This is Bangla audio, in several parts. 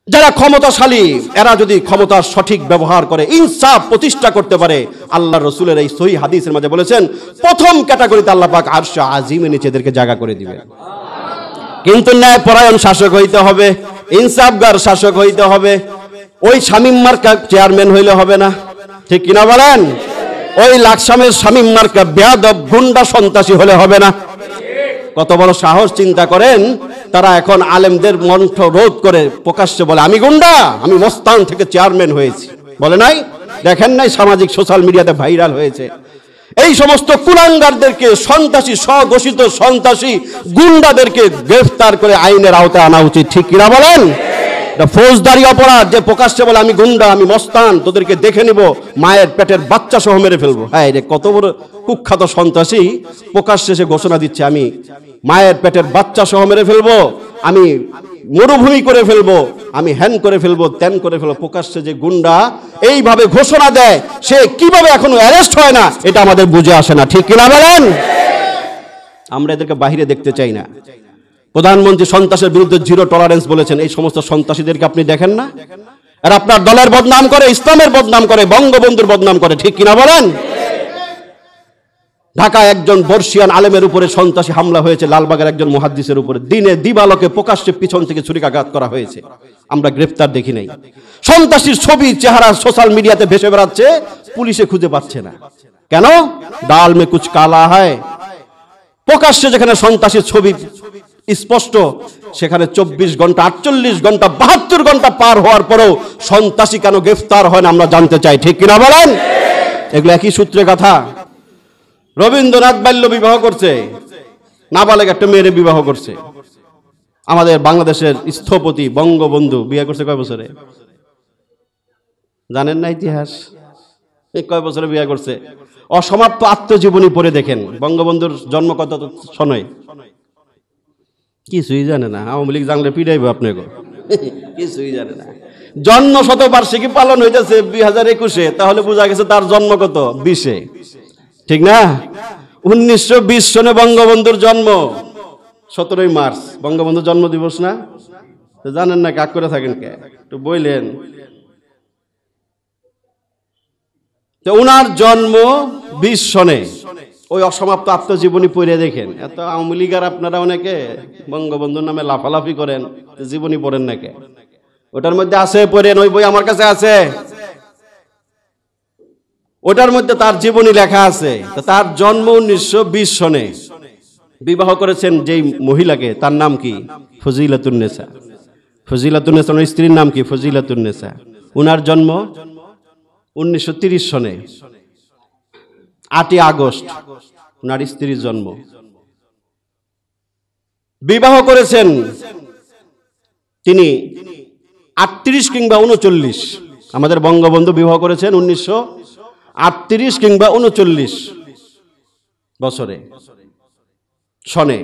যারা ক্ষমতাশালী এরা যদি ক্ষমতার সঠিক ব্যবহার করে, ইনসাফ প্রতিষ্ঠা করতে পারে, আল্লাহ রসুলের এই সহিহ হাদিসের মাঝে বলেছেন প্রথম ক্যাটাগরিতে আল্লাহ পাক আরশে আজিমের নিচে এদেরকে জায়গা করে দিবেন। কিন্তু ন্যায়পরায়ণ শাসক হইতে হবে, ইনসাফগার শাসক হইতে হবে। ওই শামীম মার্কা চেয়ারম্যান হইলে হবে না, ঠিক কিনা বলেন? ওই লাকসামের শামীম মার্কা বেয়াদব গুন্ডা সন্ত্রাসী হলে হবে না। কত বড় সাহস চিন্তা করেন, তারা এখন আলেমদের মন্থ রোধ করে প্রকাশ্যে বলে আমি গুন্ডা, আমি মস্তান থেকে চেয়ারম্যান হয়েছি। বলে নাই? দেখেন নাই সামাজিক সোশ্যাল মিডিয়াতে ভাইরাল হয়েছে? এই সমস্ত কুলাঙ্গারদেরকে, সন্ত্রাসী, স্বঘোষিত সন্ত্রাসী গুন্ডাদেরকে গ্রেফতার করে আইনের আওতায় আনা উচিত, ঠিক কিনা বলেন? ফৌজদারি অপরাধ, যে প্রকাশ্যে বলে আমি গুন্ডা, আমি মস্তান, তোদেরকে দেখে নিব, মায়ের পেটের বাচ্চা সহ মেরে ফেলবো। হ্যাঁ, রে কত বড় কুখ্যাত সন্ত্রাসী প্রকাশ্যে সে ঘোষণা দিচ্ছে আমি মায়ের পেটের বাচ্চা সহ মেরে ফেলবো, আমি মরুভূমি করে ফেলবো, আমি হ্যান করে ফেলবো, ত্যান করে ফেলবো। প্রকাশ্যে যে গুন্ডা এইভাবে ঘোষণা দেয়, সে কিভাবে এখনো অ্যারেস্ট হয় না, এটা আমাদের বুঝে আসে না, ঠিক কিনা বলেন? আমরা এদেরকে বাহিরে দেখতে চাই না। প্রধানমন্ত্রী সন্ত্রাসের বিরুদ্ধে জিরো টলারেন্স বলেছেন। এই সমস্ত সন্ত্রাসীদেরকে আপনি দেখেন না? আর আপনার দলের বদনাম করে, ইসলামের বদনাম করে, বঙ্গবন্ধুর বদনাম করে, ঠিক কিনা বলেন? ঢাকায় একজন বর্ষিয়ান আলেমের উপরে সন্ত্রাসী হামলা হয়েছে, লালবাগের একজন মুহাদ্দিসের উপরে দিনে দিবালোকে প্রকাশ্যে পিছন থেকে ছুরিকাঘাত করা হয়েছে, আমরা গ্রেফতার দেখি নাই। সন্ত্রাসীর ছবি, চেহারা সোশ্যাল মিডিয়াতে ভেসে বেড়াচ্ছে, পুলিশে খুঁজে পাচ্ছে না। কেন? ডাল মে কুছ কালা হয়। প্রকাশ্যে যেখানে সন্ত্রাসীর ছবি স্পষ্ট, সেখানে 24 ঘন্টা, 48 ঘন্টা, 72 ঘন্টা পার হওয়ার পরেও সন্ত্রাসী কেন গ্রেফতার হয় না, আমরা জানতে চাই, ঠিক কিনা বলেন? এগুলো একই সূত্রে কথা। রবীন্দ্রনাথ বাল্য বিবাহ করছে, নাবালেগ একটা মেয়ের বিবাহ করছে। আমাদের বাংলাদেশের স্থপতি বঙ্গবন্ধু বিয়ে করছে কয় বছরে? জানেন না ইতিহাস? কয় বছরে বিয়ে করছে? অসমাপ্ত আত্মজীবনী পড়ে দেখেন। বঙ্গবন্ধুর জন্ম কত সনে? কিছুই জানে না। আওয়ামী লীগ জানলে পিটাইবে আপনাকে, কিছুই জানে না। জন্ম শতবার্ষিকী পালন হইতেছে 2021-এ, তাহলে বোঝা গেছে তার জন্ম কত? 20-এ, ঠিক না? 1920 সনে বঙ্গবন্ধুর জন্ম, 17ই মার্চ বঙ্গবন্ধুর জন্ম দিবস না? জানেন না, কাক করে থাকেন কে? একটু বললেন। উনার জন্ম 20 সনে। ওই অসমাপ্ত আত্মজীবনী পড়ে দেখেন। এত আওয়ামী লীগ আর আপনারা অনেকে বঙ্গবন্ধুর নামে লাফালাফি করেন, জীবনী পড়েন নাকি? ওটার মধ্যে আছে, পড়েন, ওই বই আমার কাছে আছে, ওটার মধ্যে তার জীবনী লেখা আছে। তার জন্ম 1920 সনে। বিবাহ করেছেন যেই মহিলাকে, তার নাম কি? ফজিলাতুন্নেসা। ফজিলাতুন্নেসা ওনার স্ত্রীর নাম কি? ফজিলাতুন্নেসা। উনার জন্ম 1930 সনে, 8ই আগস্ট উনার স্ত্রীর জন্ম। বিবাহ করেছেন তিনি 38 কিংবা 39। আমাদের বঙ্গবন্ধু বিবাহ করেছেন 1938 কিংবা 39 বছরে, সনে।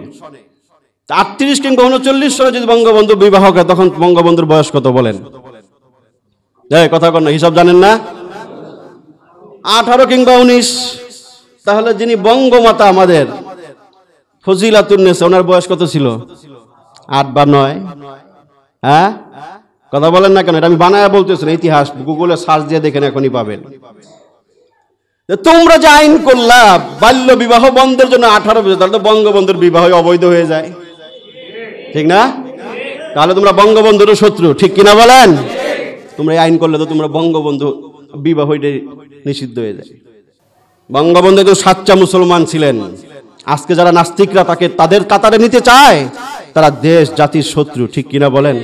38 কিংবা 39 সনে যদি বঙ্গবন্ধু বিবাহ করে, তখন বঙ্গবন্ধুর বয়স কত বলেন? কথা কন না, হিসাব জানেন না? 18 কিংবা 19। তাহলে যিনি বঙ্গমাতা আমাদের ফজিলাতুন্নেসা, ওনার বয়স কত ছিল? 8 বা 9? হ্যাঁ, কথা বলেন না কেন? এটা আমি বানায়া বলতেছি না, ইতিহাস গুগলে সার্চ দিয়ে দেখেন, এখনই পাবেন। তোমরা যে আইন করলা বাল্য বিবাহ বন্ধের জন্য 18 বছর, তাহলে তো বঙ্গবন্ধুর বিবাহ অবৈধ হয়ে যায়, ঠিক না? তাহলে তোমরা বঙ্গবন্ধুর শত্রু, ঠিক কিনা বলেন? তোমরা আইন করলে তো তোমরা বঙ্গবন্ধু বিবাহ নিষিদ্ধ হয়ে যায়। বঙ্গবন্ধু তো সাচ্চা মুসলমান ছিলেন। আজকে যারা নাস্তিকরা তাকে তাদের কাতারে নিতে চায়, তারা দেশ জাতির শত্রু, ঠিক কিনা বলেন?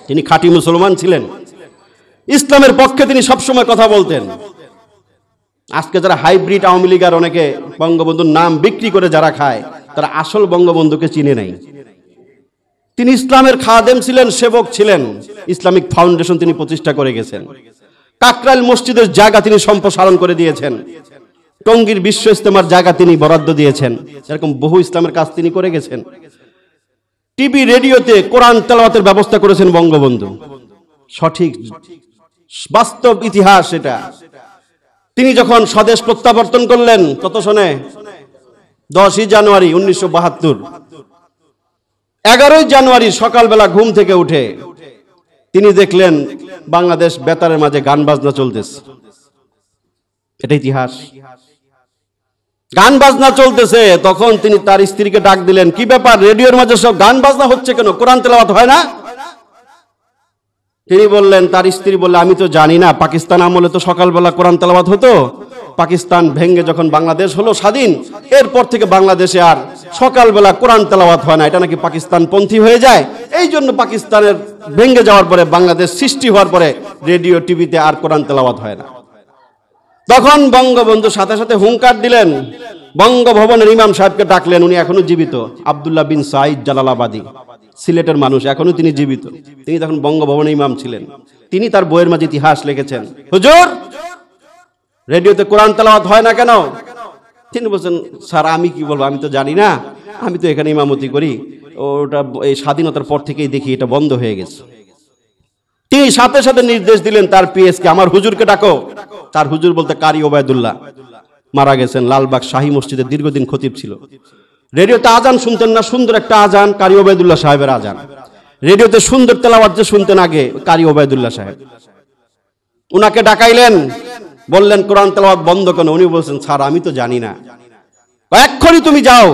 তিনি খাঁটি মুসলমান ছিলেন, ইসলামের পক্ষে তিনি সবসময় কথা বলতেন। আজকে যারা হাইব্রিড আওয়ামী লীগ আর অনেকে বঙ্গবন্ধুর নাম বিক্রি করে যারা খায়, তারা আসল বঙ্গবন্ধুকে চিনে নাই। তিনি ইসলামের খাদেম ছিলেন, সেবক ছিলেন। ইসলামিক ফাউন্ডেশন তিনি প্রতিষ্ঠা করে গেছেন। কাকরাইল মসজিদের জায়গা তিনি সম্প্রসারণ করে দিয়েছেন। টঙ্গীর বিশ্ব ইজতেমার জায়গা তিনি বরাদ্দ দিয়েছেন। এরকম বহু ইসলামের কাজ তিনি করে গেছেন। টিভি রেডিওতে কোরআন তেলাওয়াতের ব্যবস্থা করেছেন বঙ্গবন্ধু। সঠিক বাস্তব ইতিহাস এটা। তিনি যখন স্বদেশ প্রত্যাবর্তন করলেন কত সনে? 10ই জানুয়ারি 1972। 11ই জানুয়ারি সকালবেলা ঘুম থেকে উঠে তিনি দেখলেন বাংলাদেশ বেতারের মাঝে গান বাজনা চলতেছে। এটা ইতিহাস। গান বাজনা চলতেছে, তখন তিনি তার স্ত্রীকে ডাক দিলেন, কি ব্যাপার, রেডিওর মাঝে সব গান বাজনা হচ্ছে কেন, কোরআন তেলাওয়াত হয় না? তিনি বললেন, তার স্ত্রী বললে, আমি তো জানি না, পাকিস্তান আমলে তো সকালবেলা কোরআন তেলাওয়াত হতো, পাকিস্তান ভেঙ্গে যখন বাংলাদেশ হলো স্বাধীন, এরপর থেকে বাংলাদেশে আর সকালবেলা কোরআন তেলাওয়াত হয় না, এটা নাকি পাকিস্তান পন্থী হয়ে যায়, এই জন্য পাকিস্তানের ভেঙ্গে যাওয়ার পরে বাংলাদেশ সৃষ্টি হওয়ার পরে রেডিও টিভিতে আর কোরআন তেলাওয়াত হয় না। তখন বঙ্গবন্ধু সাথে সাথে হুঙ্কার দিলেন, বঙ্গভবনের ইমাম সাহেবকে ডাকলেন, উনি এখনো জীবিত, আব্দুল্লাহ বিন সাইদ জালালাবাদী, সিলেটের মানুষ, এখনো তিনি জীবিত, তিনি তখন বঙ্গভবনের ইমাম ছিলেন। তিনি তার বইয়ের মাঝে ইতিহাস লিখেছেন, হুজুর রেডিওতে কোরআন তেলাওয়াত হয় না কেন? তিনি বলছেন, স্যার আমি কি বলবো, আমি তো জানি না, আমি তো এখানে ইমামতি করি, ওটা এই স্বাধীনতার পর থেকেই দেখি এটা বন্ধ হয়ে গেছে। তিনি সাথে সাথে নির্দেশ দিলেন তার পিএসকে, আমার হুজুরকে ডাকো। তার হুজুর বলতে কারি ওবায়দুল্লাহ, মারা গেছেন, লালবাগ শাহী মসজিদে দীর্ঘদিন খতিব ছিল। রেডিওতে আজান শুনতেন না, সুন্দর একটা আজান, কারি ওবায়দুল্লাহ সাহেবের আজান। রেডিওতে সুন্দর তেলাওয়াত যে শুনতেন আগে, কারি ওবায়দুল্লাহ সাহেব। উনাকে ডাকাইলেন, বললেন কোরআন তেলাওয়াত বন্ধ কেন? উনি বলছেন, স্যার আমি তো জানি না। এক্ষুনি তুমি যাও।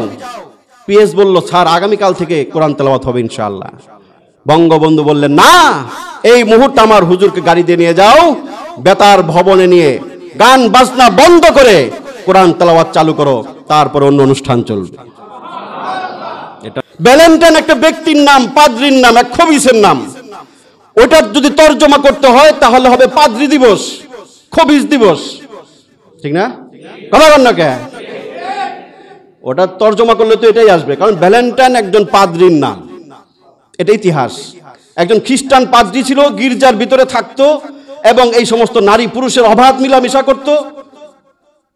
পিএস বলল, স্যার আগামীকাল থেকে কোরআন তেলাওয়াত হবে ইনশাআল্লাহ। বঙ্গবন্ধু বললেন, না, এই মুহূর্তে আমার হুজুরকে গাড়ি দিয়ে নিয়ে যাও, বেতার ভবনে নিয়ে গান বাজনা বন্ধ করে কোরআন তেলাওয়াত চালু করো, তারপর অন্য অনুষ্ঠান চলবে। এটা ভ্যালেন্টাইন একটা ব্যক্তির নাম, পাদ্রির নাম, এক খবিসের নাম। ওটা যদি তর্জমা করতে হয় তাহলে হবে পাদ্রি দিবস, খবিস দিবস, ঠিক না? কথা বল না কে? ওটা তর্জমা করলে তো এটাই আসবে, কারণ ভ্যালেন্টাইন একজন পাদ্রির নাম, এটা ইতিহাস। একজন খ্রিস্টান পাদ্রি ছিল, গির্জার ভিতরে থাকতো এবং এই সমস্ত নারী পুরুষের অবাধ মিলামিশা করত।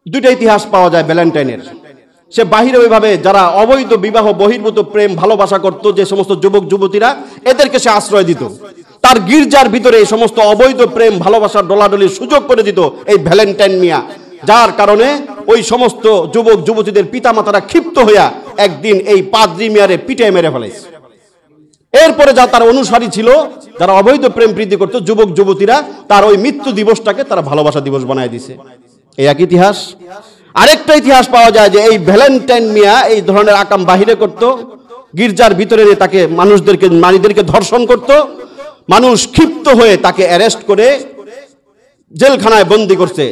দুইটা ইতিহাস পাওয়া যায় ভ্যালেন্টাইনের। সে বাহিরে ওইভাবে যারা অবৈধ বিবাহ বহির্ভূত প্রেম ভালোবাসা করত, যে সমস্ত যুবক যুবতীরা, এদেরকে সে আশ্রয় দিত। তার গির্জার ভিতরে এই সমস্ত অবৈধ প্রেম ভালোবাসার ডলাডলির সুযোগ করে দিত এই ভ্যালেন্টাইন মিয়া, যার কারণে ওই সমস্ত যুবক যুবতীদের পিতামাতারা ক্ষিপ্ত হইয়া একদিন এই পাদ্রি মিয়ারে পিটে মেরে ফেলেছে। এরপরে যা তার অনুসারী ছিল, যারা অবৈধ প্রেম প্রীতি করত, যুবক যুবতীরা, তার ওই মৃত্যু দিবসটাকে তারা ভালোবাসা দিবস বানায় দিছে। এই এক ইতিহাস। আরেকটা ইতিহাস পাওয়া যায় যে এই ভ্যালেন্টাইন মিয়া এই ধরনের আকাম বাহিরে করত, গির্জার ভিতরে তাকে নারীদেরকে ধর্ষণ করত। মানুষ ক্ষিপ্ত হয়ে তাকে অ্যারেস্ট করে জেলখানায় বন্দী করছে,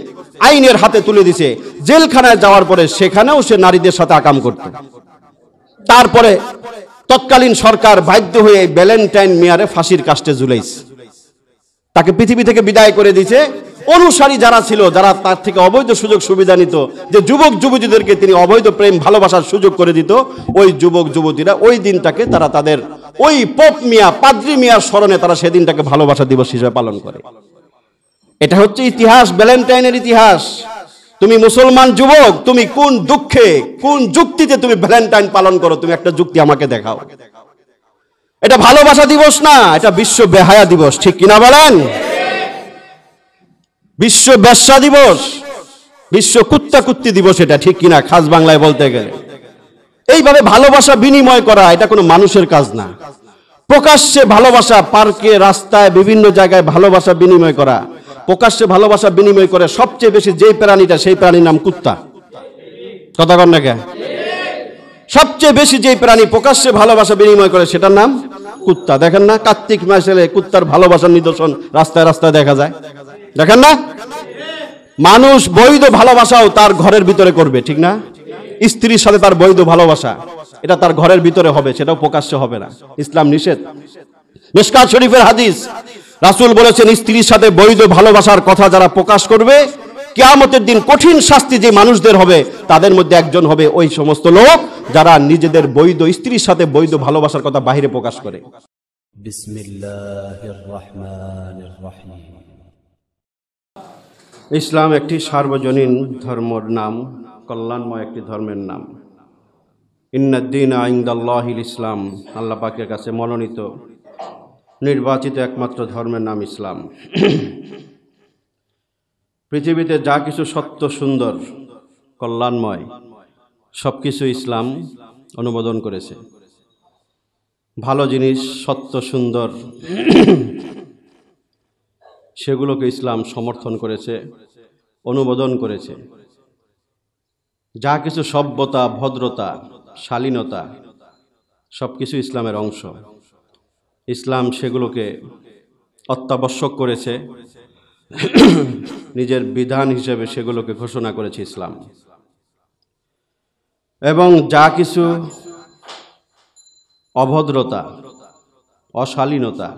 আইনের হাতে তুলে দিছে। জেলখানায় যাওয়ার পরে সেখানেও সে নারীদের সাথে আকাম করত। তারপরে তৎকালীন সরকার বাধ্য হয়ে ভ্যালেন্টাইন মিয়ারে ফাঁসির কাস্টে ঝুলাইছে, তাকে পৃথিবী থেকে বিদায় করে দিয়েছে। অনুসারী যারা ছিল, যারা তার থেকে অবৈধ সুযোগ সুবিধা নিত, যে যুবক যুবতীদেরকে তিনি অবৈধ প্রেম ভালোবাসার সুযোগ করে দিত, ওই যুবক যুবতীরা ওই দিনটাকে তারা তাদের ওই পোপ মিয়া, পাদ্রি মিয়ার স্মরণে তারা সেদিনটাকে ভালোবাসা দিবস হিসেবে পালন করে। এটা হচ্ছে ইতিহাস, ভ্যালেন্টাইনের ইতিহাস। তুমি মুসলমান যুবক, তুমি কোন দুঃখে, কোন যুক্তিতে তুমি ভ্যালেন্টাইন পালন করো? তুমি একটা যুক্তি আমাকে দেখাও। এটা ভালোবাসা দিবস না, এটা বিশ্ব বেহায়া দিবস, ঠিক কিনা বলেন? বিশ্ব বেশ্যা দিবস, বিশ্ব কুত্তা কুত্তি দিবস, এটা ঠিক কিনা খাস বাংলায় বলতে গেলে। এইভাবে ভালোবাসা বিনিময় করা এটা কোনো মানুষের কাজ না। প্রকাশ্যে ভালোবাসা, পার্কে, রাস্তায়, বিভিন্ন জায়গায় ভালোবাসা বিনিময় করা, প্রকাশ্যে ভালোবাসা বিনিময় করে সবচেয়ে বেশি যেই প্রাণীটা, সেই প্রাণীর নাম কুত্তা। কথা কন না কে? সবচেয়ে বেশি যেই প্রাণী প্রকাশ্যে ভালোবাসা বিনিময় করে সেটার নাম কুত্তা। দেখেন না, কার্তিক মাসে কুত্তার ভালোবাসার নিদর্শন রাস্তায় রাস্তায় দেখা যায়, দেখেন না? মানুষ বৈধ ভালোবাসাও তার ঘরের ভিতরে করবে, ঠিক না? স্ত্রীর সাথে তার বৈধ ভালোবাসা, এটা তার ঘরের ভিতরে হবে, সেটাও প্রকাশ্যে হবে না। ইসলাম নিষেধ। মিশকাত শরীফের হাদিস, রাসূল বলেছেন, স্ত্রীর সাথে বৈধ ভালোবাসার কথা যারা প্রকাশ করবে, কিয়ামতের দিন কঠিন শাস্তি যে মানুষদের হবে, তাদের মধ্যে একজন হবে ওই সমস্ত লোক যারা নিজেদের বৈধ স্ত্রীর সাথে বৈধ ভালোবাসার কথা বাহিরে প্রকাশ করে। বিসমিল্লাহির রহমানির রহিম। ইসলাম একটি সার্বজনীন ধর্মের নাম, কল্যাণময় একটি ধর্মের নাম। ইন্নাদ-দীনা ইনদাল্লাহিল ইসলাম, আল্লাহ পাকের কাছে মনোনীত নির্বাচিত একমাত্র ধর্মের নাম ইসলাম। পৃথিবীতে যা কিছু সত্য, সুন্দর, কল্যাণময়, সব কিছু ইসলাম অনুমোদন করেছে। ভালো জিনিস, সত্য, সুন্দর, সেগুলোকে ইসলাম সমর্থন করেছে, অনুমোদন করেছে। যা কিছু সভ্যতা, ভদ্রতা, শালীনতা সব কিছু ইসলামের অংশ। ইসলাম সেগুলোকে অত্যাবশ্যক করেছে, নিজের বিধান হিসেবে সেগুলোকে ঘোষণা করেছে ইসলাম। এবং যা কিছু অভদ্রতা, অশালীনতা,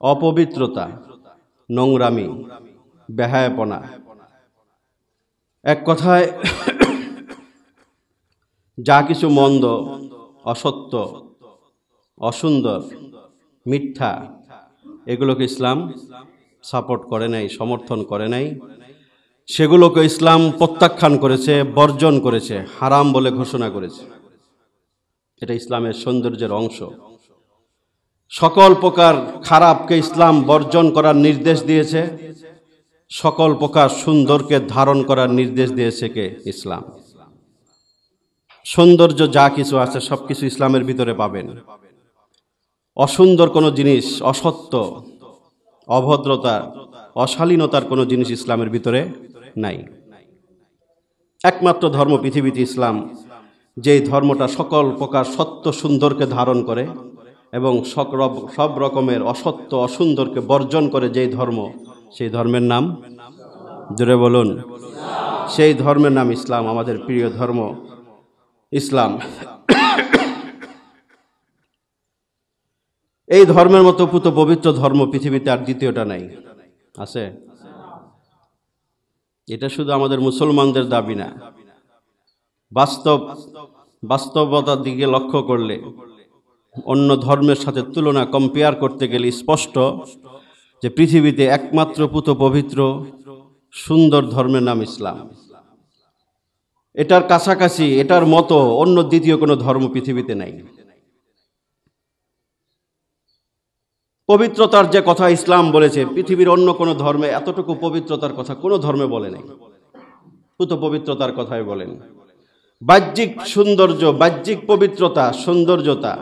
অপবিত্রতা, নোংরামি, বেহায়াপনা, এক কথায় যা কিছু মন্দ, অসত্য, অসুন্দর, মিথ্যা, এগুলোকে ইসলাম সাপোর্ট করে নাই, সমর্থন করে নাই। সেগুলোকে ইসলাম প্রত্যাখ্যান করেছে, বর্জন করেছে, হারাম বলে ঘোষণা করেছে। এটা ইসলামের সৌন্দর্যের অংশ। সকল প্রকার খারাপকে ইসলাম বর্জন করার নির্দেশ দিয়েছে, সকল প্রকার সুন্দরকে ধারণ করার নির্দেশ দিয়েছে কে? ইসলাম। সৌন্দর্য যা কিছু আছে সব কিছু ইসলামের ভিতরে পাবেন। অসুন্দর কোনো জিনিস, অসত্য, অভদ্রতা, অশালীনতার কোনো জিনিস ইসলামের ভিতরে নাই। একমাত্র ধর্ম পৃথিবীতে ইসলাম, যেই ধর্মটা সকল প্রকার সত্য সুন্দরকে ধারণ করে এবং সব রকমের অসত্য অসুন্দরকে বর্জন করে যেই ধর্ম, সেই ধর্মের নাম, জোরে বলুন, সেই ধর্মের নাম ইসলাম। আমাদের প্রিয় ধর্ম ইসলাম। এই ধর্মের মতো পুত পবিত্র ধর্ম পৃথিবীতে আর দ্বিতীয়টা নাই। আছে? এটা শুধু আমাদের মুসলমানদের দাবি না, বাস্তবতার দিকে লক্ষ্য করলে, অন্য ধর্মের সাথে তুলনা, কম্পেয়ার করতে গেলে স্পষ্ট যে পৃথিবীতে একমাত্র পুত পবিত্র সুন্দর ধর্মের নাম ইসলাম। এটার কাছাকাছি, এটার মতো অন্য দ্বিতীয় কোনো ধর্ম পৃথিবীতে নাই। পবিত্রতার যে কথা ইসলাম বলেছে, পৃথিবীর অন্য কোনো ধর্মে এতটুকু পবিত্রতার কথা কোনো ধর্মে বলে নাই। পুত পবিত্রতার কথাই বলেন। বাহ্যিক সৌন্দর্য, বাহ্যিক পবিত্রতা, সৌন্দর্যতা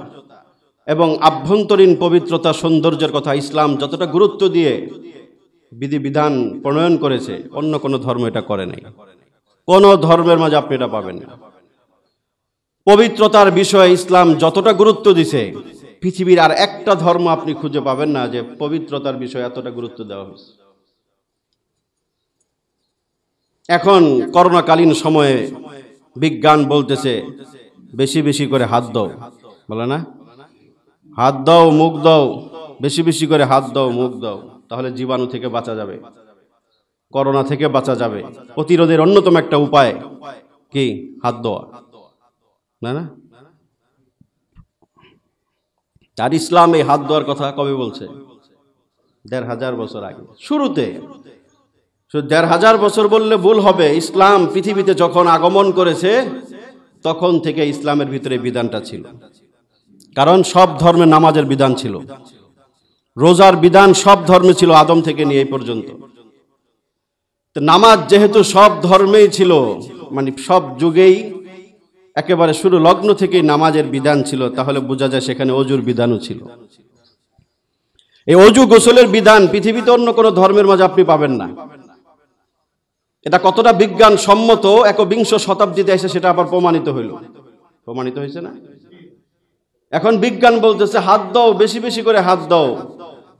এবং আভ্যন্তরীণ পবিত্রতা, সৌন্দর্যের কথা ইসলাম যতটা গুরুত্ব দিয়ে বিধিবিধান প্রণয়ন করেছে, অন্য কোনো ধর্ম এটা করে নাই। কোন ধর্মের মাঝে আপনি এটা পাবেন না। পবিত্রতার বিষয়ে ইসলাম যতটা গুরুত্ব দিছে, পৃথিবীর আর একটা ধর্ম আপনি খুঁজে পাবেন না যে পবিত্রতার বিষয়ে এতটা গুরুত্ব দেওয়া হয়েছে। এখন করোনাকালীন সময়ে বিজ্ঞান বলতেছে বেশি বেশি করে হাত দাও, বলে না? হাত দাও, মুখ দাও, বেশি বেশি করে হাত দাও, মুখ দাও, তাহলে জীবাণু থেকে বাঁচা যাবে, করোনা থেকে বাঁচা যাবে। প্রতিরোধের অন্যতম একটা উপায় কি? হাত দেওয়া, না না? আর ইসলাম এই হাত দেওয়ার কথা কবে বলছে? ১৫০০ বছর আগে, শুরুতে। ১৫০০ বছর বললে ভুল হবে। ইসলাম পৃথিবীতে যখন আগমন করেছে তখন থেকে ইসলামের ভিতরে বিধানটা ছিল। কারণ সব ধর্মে নামাজের বিধান ছিল, রোজার বিধান সব ধর্মে ছিল, আদম থেকে নিয়ে এই পর্যন্ত। নামাজ যেহেতু সব ধর্মেই ছিল, মানে সব যুগেই একেবারে শুরু লগ্ন থেকেই নামাজের বিধান ছিল, তাহলে বোঝা যায় সেখানে অজুর বিধানও ছিল। এই অজু গোসলের বিধান পৃথিবীতে অন্য কোনো ধর্মের মাঝে আপনি পাবেন না। এটা কতটা বিজ্ঞান সম্মত ১বিংশ শতাব্দীতে এসে সেটা আবার প্রমাণিত হইল, প্রমাণিত হয়েছে না? এখন বিজ্ঞান বলতেছে হাত দাও, বেশি বেশি করে হাত দাও।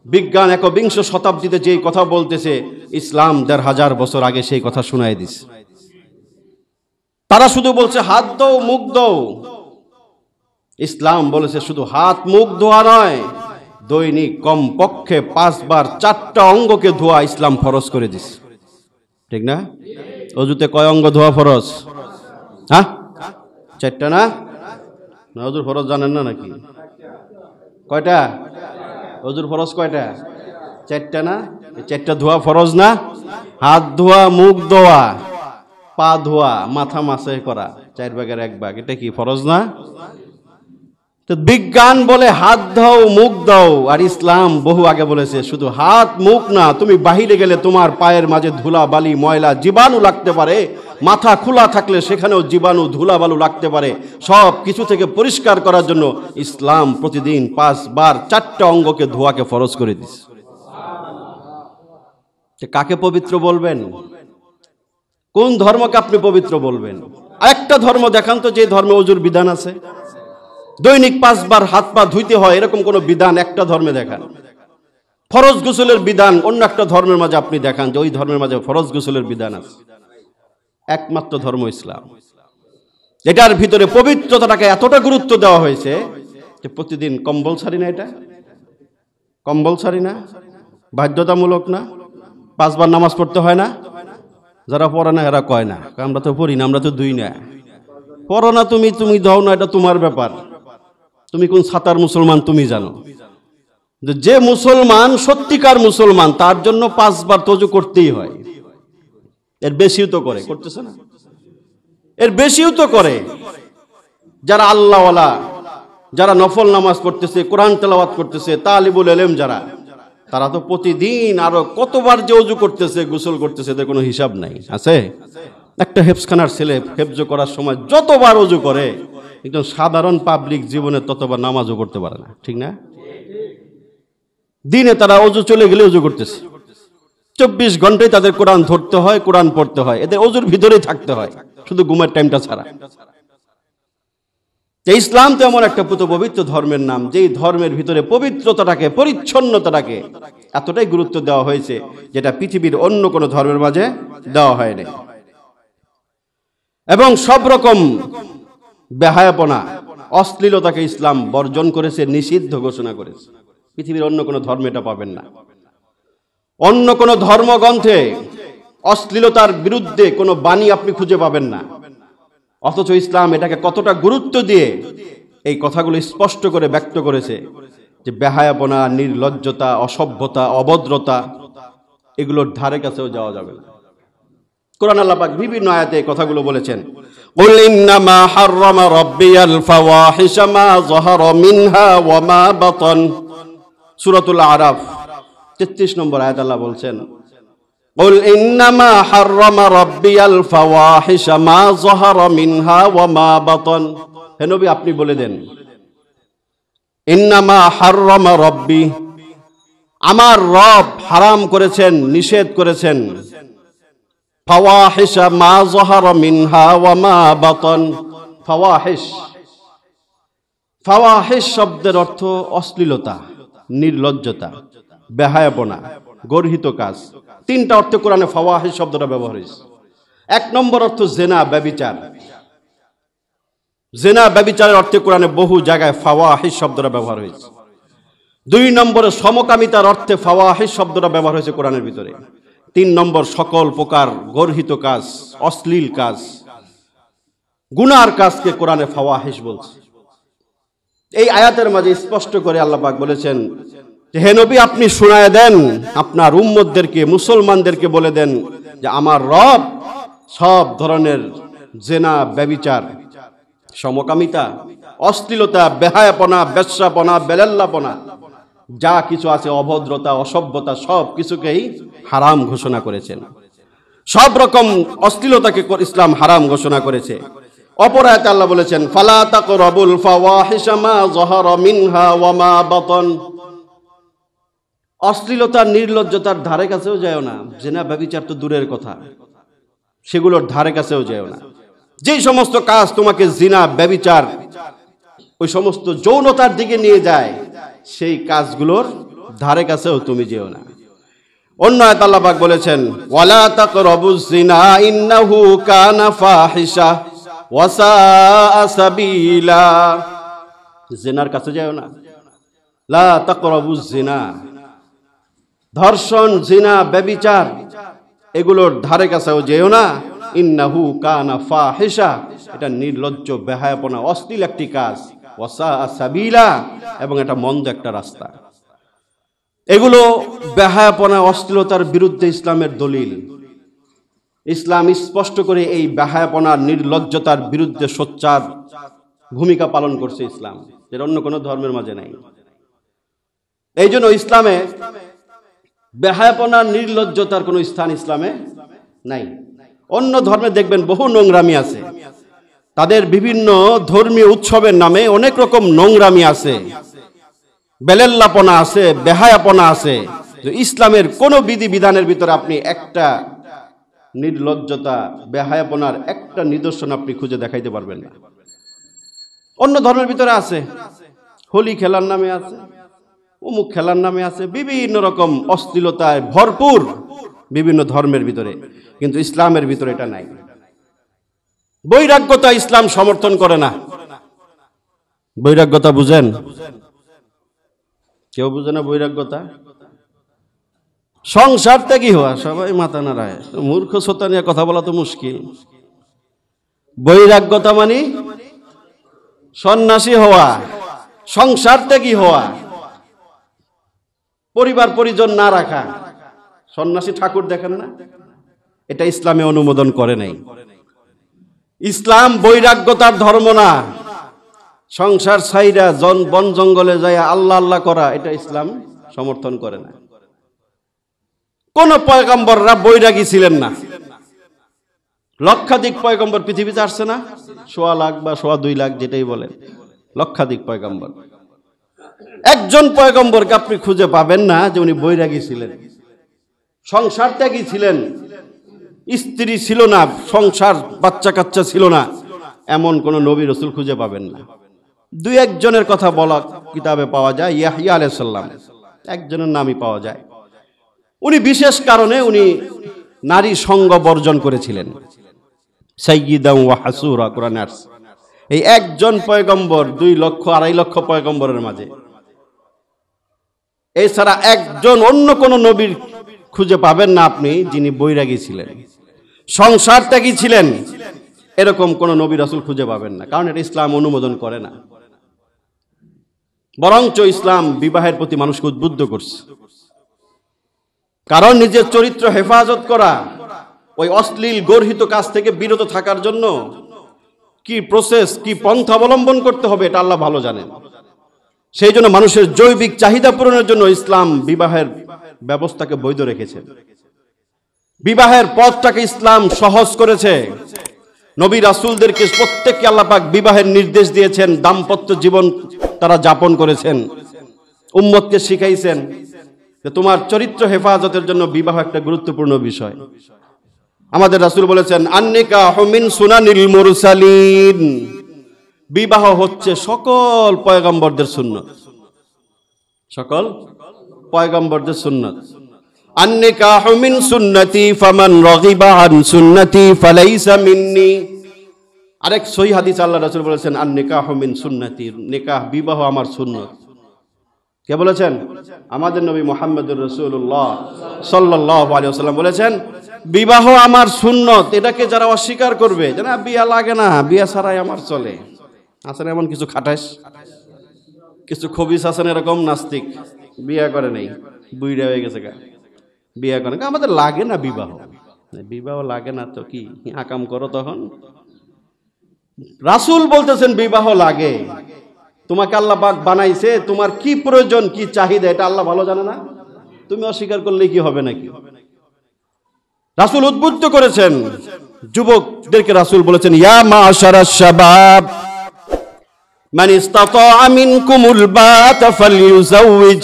বিজ্ঞান ১বিংশ শতাব্দীতে যেই কথা বলতেছে, ইসলাম ১৫০০ বছর আগে সেই কথা শুনাই দিছে। তারা শুধু বলছে হাত দাও, মুখ দাও। ইসলাম বলেছে শুধু হাত মুখ ধোয়া নয়, দৈনিক কমপক্ষে ৫ বার ৪টা অঙ্গকে ধোয়া ইসলাম ফরজ করে দিছে। ঠিক না? অজুতে কয় অঙ্গ ধোয়া ফরজ? হ্যাঁ, ৪টা না? না, অজুর ফরজ জানেন না নাকি? কয়টা অজুর ফরজ? কয়টা? ৪টা না? ৪টা ধোয়া ফরজ না? হাত ধোয়া, মুখ ধোয়া, পা ধোয়া, মাথা মাসাজ করা, ৪ ভাগের ১ ভাগ, এটা কি ফরজ না? তো বিজ্ঞান বলে হাত দাও, মুখ দাও, আর ইসলাম বহু আগে বলেছে শুধু হাত মুখ না, তুমি বাহিরে গেলে তোমার পায়ের মাঝে ধুলা বালি ময়লা জীবাণু লাগতে পারে, মাথা খোলা থাকলে সেখানেও জীবাণু ধুলা বালু লাগতে পারে। সব কিছু থেকে পরিষ্কার করার জন্য ইসলাম প্রতিদিন ৫ বার ৪টা অঙ্গকে ধোয়াকে ফরজ করে দিছে। যে কাকে পবিত্র বলবেন, কোন ধর্মকে আপনি পবিত্র বলবেন? একটা ধর্ম দেখান তো যে ধর্মে ওযুর বিধান আছে, দৈনিক 5 বার হাত পা ধুইতে হয়, এরকম কোন বিধান একটা ধর্মে দেখান। ফরজ গোসলের বিধান অন্য একটা ধর্মের মাঝে আপনি দেখান যে ওই ধর্মের মাঝে ফরজ গোসলের বিধান আছে। একমাত্র ধর্ম ইসলাম, এটার ভিতরে পবিত্রতাটাকে এতটা গুরুত্ব দেওয়া হয়েছে যে প্রতিদিন কম্পালসারি না, এটা কম্পালসারি না, বাধ্যতামূলক না, 5 বার নামাজ পড়তে হয় না। যারা পড়ে না এরা কয় না আমরা তো পড়ি না, আমরা তো দুই না। পড়ো না তুমি, তুমি দাও না, এটা তোমার ব্যাপার। তুমি কোন ছাতার মুসলমান তুমি জানো। যে মুসলমান সত্যিকার মুসলমান তার জন্য 5 বার তওযু করতেই হয়। এর বেশিও তো করে, করতেছে না? এর বেশিও তো করে। যারা আল্লাহওয়ালা, যারা নফল নামাজ পড়তেছে, কোরআন তেলাওয়াত করতেছে, তালিবুল ইলম যারা, তারা তো প্রতিদিন আরো কতবার যে ওযু করতেছে, গোসল করতেছে, এদের কোনো হিসাব নাই। আছে? একটা হেফজখানার ছেলে হেফজ করার সময় যতবার ওযু করে, একজন সাধারণ পাবলিক জীবনে ততবার নামাজও করতে পারে না, ঠিক না? দিনে তারা ওযু চলে গেলে ওযু করতেছে, 24 ঘন্টায় তাদের কোরআন ধরতে হয়, কোরআন পড়তে হয়, এদের ওযুর ভিতরেই থাকতে হয়, শুধু ঘুমের টাইমটা ছাড়া। ইসলাম তো এমন একটা পবিত্র ধর্মের নাম, যেই ধর্মের ভিতরে পবিত্রতাটাকে, পরিচ্ছন্নতাটাকে এতটাই গুরুত্ব দেওয়া হয়েছে যেটা পৃথিবীর অন্য কোনো ধর্মের মাঝে দেওয়া হয়নি। এবং সব রকম বেহায়াপনা, অশ্লীলতাকে ইসলাম বর্জন করেছে, নিষিদ্ধ ঘোষণা করেছে। পৃথিবীর অন্য কোনো ধর্মে এটা পাবেন না। অন্য কোনো ধর্মগ্রন্থে অশ্লীলতার বিরুদ্ধে কোনো বাণী আপনি খুঁজে পাবেন না। অথচ ইসলাম এটাকে কতটা গুরুত্ব দিয়ে এই কথাগুলো স্পষ্ট করে ব্যক্ত করেছে যে বেহায়াপনা, নির্লজ্জতা, অসভ্যতা, অভদ্রতা এগুলোর ধারে কাছেও যাওয়া যাবে না। কোরআন আল্লাহ পাক বিভিন্ন আয়াতে এই কথাগুলো বলেছেন। কুল ইন্নামা হাররামা রাব্বিয়াল ফাওয়াহিশা মা যাহারা মিনহা ওয়া মা বাতান। সূরাতুল আরাফ 33 নম্বর আয়াত আল্লাহ বলছেন, কুল ইন্নামা হাররামা রাব্বিয়াল ফাওয়াহিশা মা যাহারা মিনহা ওয়া মা বাতান। হে নবী আপনি বলে দেন, ইন্নামা হাররামা রাব্বি, আমার রব হারাম করেছেন, নিষেধ করেছেন, ফাওয়াহিশা মা যাহারা মিনহা ওয়া মা বাতান। ফাওয়াহিশ, ফাওয়াহিশ শব্দের অর্থ অশ্লীলতা, নির্লজ্জতা, বেহায়াপনা, গর্হিত কাজ। 3টা অর্থে কোরআনে ফাওয়াহিশ শব্দটা ব্যবহার হয়েছে। 1 নম্বর অর্থ জেনা, ব্যভিচার। জেনা ব্যভিচারের অর্থে কোরআনে বহু জায়গায় ফাওয়াহিশ শব্দটা ব্যবহার হয়েছে। 2 নম্বরে সমকামিতার অর্থে ফাওয়াহিশ শব্দটা ব্যবহার হয়েছে কোরআনের ভিতরে। 3 নম্বর সকল প্রকার গর্হিত কাজ, অশ্লীল কাজ, গুনার কাজকে কোরআনে ফাওয়াহিশ বলছে। এই আয়াতের মাঝে স্পষ্ট করে আল্লাহ পাক বলেছেন, হে নবী আপনি শোনায় দেন আপনার উম্মতদেরকে, মুসলমানদেরকে বলে দেন যে আমার রব সব ধরনের জেনা, ব্যভিচার, সমকামিতা, অশ্লীলতা, বেহায়াপনা, বেশ্যাপনা, বেলাল্লাপনা যা কিছু আছে, অভদ্রতা, অসভ্যতা, সব কিছুকেই হারাম ঘোষণা করেছেন। সব রকম অশ্লীলতাকে ইসলাম হারাম ঘোষণা করেছে। অপর আয়াতে আল্লাহ বলেছেন, ফালা তাকরাবুল ফাওয়াহিশা মা যাহারা মিনহা ওয়া মা বাতান। অশ্লীলতা, নির্লজ্জতার ধারে কাছেও যায় না। জেনা ব্যভিচার তো দূরের কথা, সেগুলোর ধারে কাছেও যায় না। যেই সমস্ত কাজ তোমাকে জিনা, ব্যভিচার, ওই সমস্ত যৌনতার দিকে নিয়ে যায়, সেই কাজগুলোর ধারে কাছেও তুমি যেও না। অন্য আয়াত আল্লাহ পাক বলেছেন, ওয়ালা তাকরাবুজ জিনা ইন্নাহু কানা ফাহিশা ওয়া সাআ সাবিলা। জিনার কাছে যাও না। লা তাকরাবুজ জিনা, ধর্ষণ, জিনা, ব্যভিচার এগুলোর ধারে কাছেও যেও না। ইন্নাহু কানা ফাহিশা, এটা নির্লজ্জ, বেহায়াপনা, অশ্লীল একটি কাজ। ওয়া সাআ সাবিলা, এবং এটা মন্দ একটা রাস্তা। এগুলো বেহায়াপনা, অশ্লীলতার বিরুদ্ধে ইসলামের দলিল। ইসলাম স্পষ্ট করে এই বেহায়াপনা, নির্লজ্জতার বিরুদ্ধে সোচ্চার ভূমিকা পালন করছে ইসলাম, যেটা অন্য কোনো ধর্মের মাঝে নাই। এই জন্য ইসলামে বেহায়াপনা, নির্লজ্জতার কোনো স্থান ইসলামে নাই। অন্য ধর্মে দেখবেন বহু নোংরামি আছে, তাদের বিভিন্ন ধর্মীয় উৎসবের নামে অনেক রকম নোংরামি আছে, বেলেল্লাপনা আছে, বেহায়াপনা আছে। যে ইসলামের কোন বিধি বিধানের ভিতরে আপনি একটা নির্লজ্জতা বেহায়াপনার একটা নিদর্শন আপনি খুঁজে দেখাইতে পারবেন না। অন্য ধর্মের ভিতরে আছে, হোলি খেলার নামে আছে, অমুক খেলার নামে আছে, বিভিন্ন রকম অশ্লীলতায় ভরপুর বিভিন্ন ধর্মের ভিতরে, কিন্তু ইসলামের ভিতরে এটা নাই। বৈরাগ্যতা ইসলাম সমর্থন করে না। বৈরাগ্যতা বুঝেন? কেউ বুঝে না বৈরাগ্যতা? সংসার ত্যাগী হওয়া, সবাই মাথা নাড়ায়। মূর্খ শ্রোতা নিয়ে কথা বলা তো মুশকিল। বৈরাগ্যতা মানে সন্ন্যাসী হওয়া, সংসার ত্যাগী হওয়া, পরিবার পরিজন না রাখা। সন্ন্যাসী ঠাকুর দেখেন না? এটা ইসলামে অনুমোদন করে নাই। ইসলাম বৈরাগ্যতার ধর্ম না। সংসার ছাইরা বন জঙ্গলে যায় আল্লাহ আল্লাহ করা, এটা ইসলাম সমর্থন করে না। কোন পয়গম্বররা বৈরাগী ছিলেন না। লক্ষাধিক পয়গম্বর পৃথিবীতে আসছে না? 1.25 লাখ বা 2.25 লাখ যেটাই বলেন, লক্ষাধিক পয়গম্বর। একজন পয়গম্বরকে আপনি খুঁজে পাবেন না যে উনি বৈরাগী ছিলেন, সংসার ত্যাগী ছিলেন, স্ত্রী ছিল না, সংসার বাচ্চা কাচ্চা ছিল না, এমন কোন নবী রাসূল খুঁজে পাবেন না। 2-1 জনের কথা বলা কিতাবে পাওয়া যায়। ইয়াহইয়া আলাইহিস সালাম একজনের নামই পাওয়া যায়। উনি বিশেষ কারণে উনি নারী সঙ্গ বর্জন করেছিলেন। সাইয়্যিদান ওয়া হাসুরা কোরআনে আসছে। এই একজন পয়গম্বর 2 লক্ষ 2.5 লক্ষ পয়গম্বরের মাঝে। এছাড়া একজন অন্য কোন নবীর খুঁজে পাবেন না আপনি যিনি বৈরাগী ছিলেন, সংসার ত্যাগী ছিলেন, এরকম কোন নবী রাসূল খুঁজে পাবেন না। কারণ এটা ইসলাম অনুমোদন করে না। বরঞ্চ ইসলাম বিবাহের প্রতি মানুষকে উদ্বুদ্ধ করছে। কারণ নিজের চরিত্র হেফাজত করা, ওই অশ্লীল গর্হিত কাজ থেকে বিরত থাকার জন্য কি প্রসেস, কি পন্থা অবলম্বন করতে হবে এটা আল্লাহ ভালো জানেন। সেই জন্য মানুষের জৈবিক চাহিদা পূরণের জন্য ইসলাম বিবাহের ব্যবস্থাকে বৈধ রেখেছে। বিবাহের পথটাকে ইসলাম সহজ করেছে। নবী রাসূলদেরকে প্রত্যেককে আল্লাহ পাক বিবাহের নির্দেশ দিয়েছেন, দাম্পত্য জীবন তারা যাপন করেছেন, উম্মতকে শিখাইছেন যে তোমার চরিত্র হেফাজতের জন্য বিবাহ একটা গুরুত্বপূর্ণ বিষয়। আমাদের রাসূল বলেছেন আন-নিকাহু মিন সুনানিল মুরসালিন, বিবাহ হচ্ছে সকল পয়গম্বরদের সুন্নাত, সকল পয়গম্বরদের সুন্নাত। আন-নিকাহু মিন সুন্নতি ফামান রাগিবা আন সুন্নতি ফালাইসা মিন্নি। আরেক সহিহ হাদিস আল্লাহ রাসূল বলেছেন আন-নিকাহু মিন সুন্নতি, নিকাহ বিবাহ আমার সুন্নাত। কে বলেছেন? আমাদের নবী মুহাম্মদুর রাসূলুল্লাহ সাল্লাল্লাহু আলাইহি ওয়াসাল্লাম বলেছেন বিবাহ আমার সুন্নত। এটাকে যারা অস্বীকার করবে যে না বিয়া লাগে না, বিয়া ছাড়াই আমার চলে, আছেন এমন কিছু খাটাস, কিছু খবিস আছেন এরকম নাস্তিক, বিয়া করে নাই, বুইড়া হয়ে গেছে, বিয়া করে আমাদের লাগে না বিবাহ, বিবাহ লাগে না তো কি আকাম করো তখন। রাসূল বলতেছেন বিবাহ লাগে। তোমাকে আল্লাহ পাক বানাইছে, তোমার কি প্রয়োজন, কি চাহিদা এটা আল্লাহ ভালো জানে না? তুমি অস্বীকার করলে কি হবে নাকি? রাসূল উদ্বুদ্ধ করেছেন যুবকদেরকে। রাসূল বলেছেন ইয়া মা'শারাশ শাবাব মান ইসতাতা'a মিনকুমুল বাতা ফালইউযাওবিজ।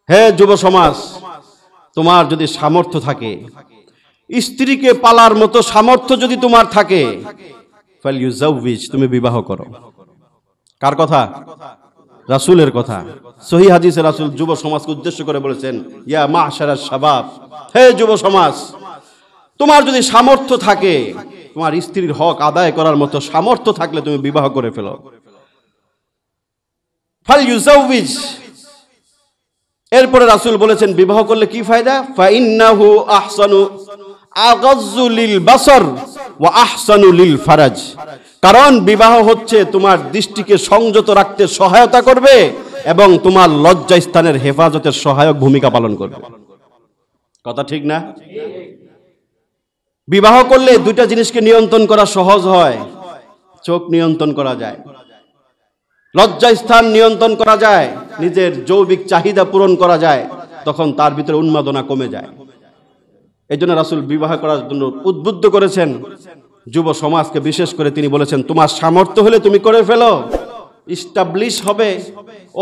হে যুব সমাজ, তোমার যদি সামর্থ্য থাকে, স্ত্রীকে পালার মতো সামর্থ্য যদি তোমার থাকে, ফালইউযাওবিজ, তুমি বিবাহ করো। কার কথা? রাসূলের কথা। সহিহ হাদিসে রাসূল যুব সমাজকে উদ্দেশ্য করে বলেছেন ইয়া মা'শারাশ শাবাব, হে যুব সমাজ, তোমার যদি সামর্থ্য থাকে, তোমার স্ত্রীর হক আদায় করার মতো সামর্থ্য থাকলে তুমি বিবাহ করে ফেলো। ফালইউযাওবিজ। এরপরে রাসূল বলেছেন বিবাহ করলে কি ফায়দা? ফাইন্নাহু আহসানু আগাজ্জু লিল বাসর ওয়া আহসানু লিল ফারাজ। কারণ বিবাহ হচ্ছে তোমার দৃষ্টিকে সংযত রাখতে সহায়তা করবে এবং তোমার লজ্জা স্থানের হেফাজতের সহায়ক ভূমিকা পালন করবে। কথা ঠিক না? বিবাহ করলে 2টা জিনিসকে নিয়ন্ত্রণ করা সহজ হয়। চোখ নিয়ন্ত্রণ করা যায়, লজ্জা স্থান নিয়ন্ত্রণ করা যায়, নিজের জৈবিক চাহিদা পূরণ করা যায়, তখন তার ভিতরে উন্মাদনা কমে যায়। এই জন্য রাসূল বিবাহ করার জন্য উদ্বুদ্ধ করেছেন যুব সমাজকে। বিশেষ করে তিনি বলেছেন তোমার সামর্থ্য হলে তুমি করে ফেলো, ইস্টাবলিশ হবে,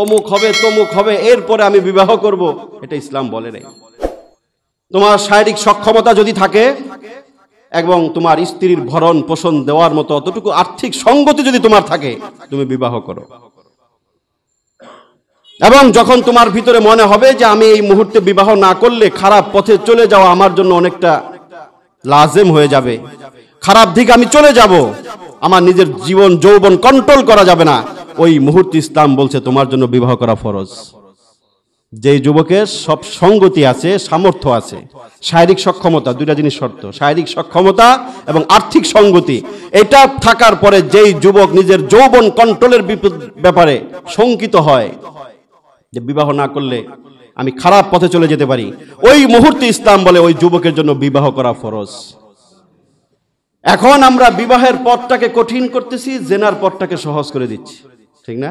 অমুক হবে তমুক হবে, এরপরে আমি বিবাহ করব, এটা ইসলাম বলে নাই। তোমার শারীরিক সক্ষমতা যদি থাকে এবং তোমার স্ত্রীর ভরণ পোষণ দেওয়ার মতো অতটুকু আর্থিক সঙ্গতি যদি তোমার থাকে, তুমি বিবাহ করো। এবং যখন তোমার ভিতরে মনে হবে যে আমি এই মুহূর্তে বিবাহ না করলে খারাপ পথে চলে যাওয়া আমার জন্য অনেকটা লাজেম হয়ে যাবে, খারাপ দিকে আমি চলে যাব, আমার নিজের জীবন যৌবন কন্ট্রোল করা যাবে না, ওই মুহূর্তে ইসলাম বলছে তোমার জন্য বিবাহ করা ফরজ। যেই যুবকের সব সঙ্গতি আছে, সামর্থ্য আছে, শারীরিক সক্ষমতা, দুইটা জিনিস শর্ত, শারীরিক সক্ষমতা এবং আর্থিক সঙ্গতি, এটা থাকার পরে যেই যুবক নিজের যৌবন কন্ট্রোলের ব্যাপারে শঙ্কিত হয় যে বিবাহ না করলে আমি খারাপ পথে চলে যেতে পারি, ওই মুহূর্তে ইসলাম বলে ওই যুবকের জন্য বিবাহ করা ফরজ। এখন আমরা বিবাহের পথটাকে কঠিন করতেছি, জেনার পথটাকে সহজ করে দিচ্ছি, ঠিক না?